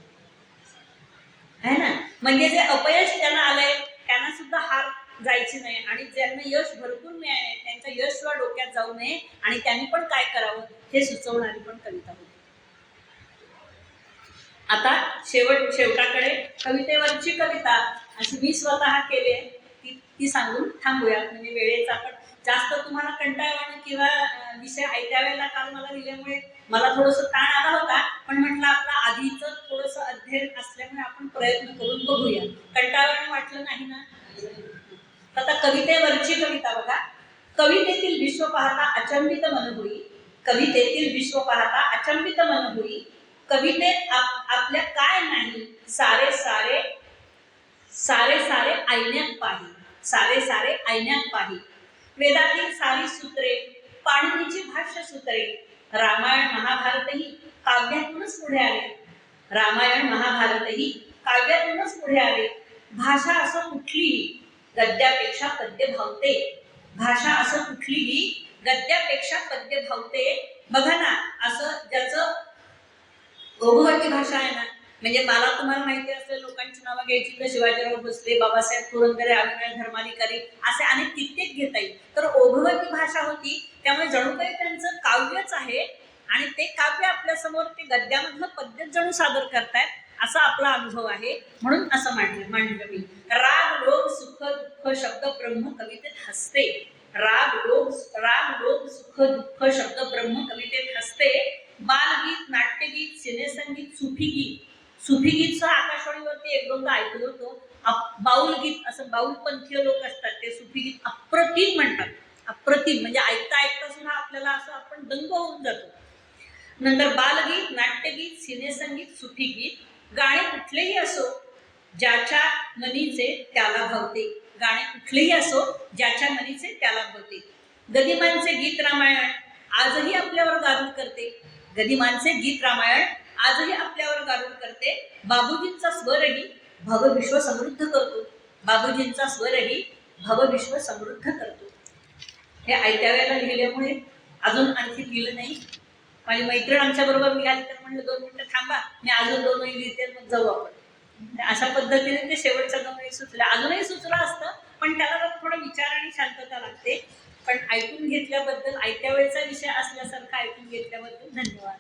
है ना. म्हणजे जे अपयश त्यांना आलंय त्यांना सुद्धा हार जायची नाही, आणि ज्यांना यश भरपूर मिळाले त्यांच्या यश सुद्धा डोक्यात जाऊ नये आणि त्यांनी पण काय करावं हे सुचवणारी पण कविता होती. आता शेवटाकडे कवितेवरची कविता अशी मी स्वतः केली ती सांगून थांबूया. म्हणजे वेळेचा पण जास्त तुम्हाला कंटाळवाणं किंवा विषय ऐत्या वेळेला काल मला दिल्यामुळे मला थोडंसं ताण आला होता, पण म्हटलं आपला आधीचं थोडंसं अध्ययन असल्यामुळे आपण प्रयत्न करून बघूया. कंटाळवाणं वाटलं नाही ना. आता कवितेवरची कविता बघा. कवितेतील विश्व पाहता अचंबित मन होई, कवितेतील विश्व पाहता अचंबित मन होई, कवितेत आपल्या काय नाही, सारे सारे सारे सारे आईण्यात पाही, सारे सारे आईण्यात पाही. वेदातील सारी सूत्रे, पाणिनीची भाष्य सूत्रे, रामायण महाभारतही काव्यातूनच पुढे आले. रामायण महाभारतही काव्यातूनच पुढे आले. भाषा असं कुठलीही गद्यापेक्षा पद्य भावते, भाषा असं कुठलीही गद्यापेक्षा पद्य भावते. बघा ना, असं ज्याचं ओघवती भाषा आहे ना, म्हणजे मला तुम्हाला माहिती असलेल्या लोकांची नावं घ्यायची तर शिवाजीराव भोसले, बाबासाहेब पुरंदरे, अभिनय धर्माधिकारी असे अनेक कित्येक घेता येईल. तर ओघवती भाषा होती, त्यामुळे जणू काही त्यांचं काव्यच आहे आणि ते काव्य आपल्या समोर ते गद्यामधलं पद्य जणू सादर करतायत असा आपला अनुभव आहे. म्हणून असं मांडलं मी. राग लोभ सुख दुःख शब्द ब्रह्म कवितेत हसते. राग लोभ सुख दुःख शब्द ब्रह्म कवितेत हसते. बालगीत, नाट्यगीत, सिनेसंगीत, सुफी गीत आकाशवाणीवरती एक दोनदा ऐकलं होतं. बाउल गीत, असं बाउलपंथीय लोक असतात ते सुफी गीत अप्रतिम म्हणतात. अप्रतिम म्हणजे ऐकता ऐकता सुद्धा आपल्याला असं आपण दंग होऊन जातो. नंतर बालगीत, नाट्यगीत, सिनेसंगीत, सुफी गीत. गाणे कुठलेही असो ज्याच्या मनीचे त्याला भावते. गाणे कुठलेही असो ज्याच्या मनीचे त्याला भावते. गदिमांचे गीत रामायण आजही आपल्यावर गारुड करते. गदिमांचे गीत रामायण आजही आपल्यावर गारुड करते. बाबूजींचा स्वरही भवविश्व समृद्ध करतो. बाबूजींचा स्वरही भवविश्व समृद्ध करतो. हे आयत्या वेळेला लिहिल्यामुळे अजून आणखी लिहिलं नाही. माझी मैत्रीण आमच्या बरोबर निघाली तर म्हणलं 2 मिनिटं थांबा, मी अजून 2 वही लिहिते, मग जाऊ आपण. अशा पद्धतीने ते शेवटच्या 2 वही सुचल्या. अजूनही सुचलं असतं, पण त्याला थोडं विचार आणि शांतता लागते. पण ऐकून घेतल्याबद्दल, आयत्या वेळेचा विषय असल्यासारखा ऐकून घेतल्याबद्दल धन्यवाद.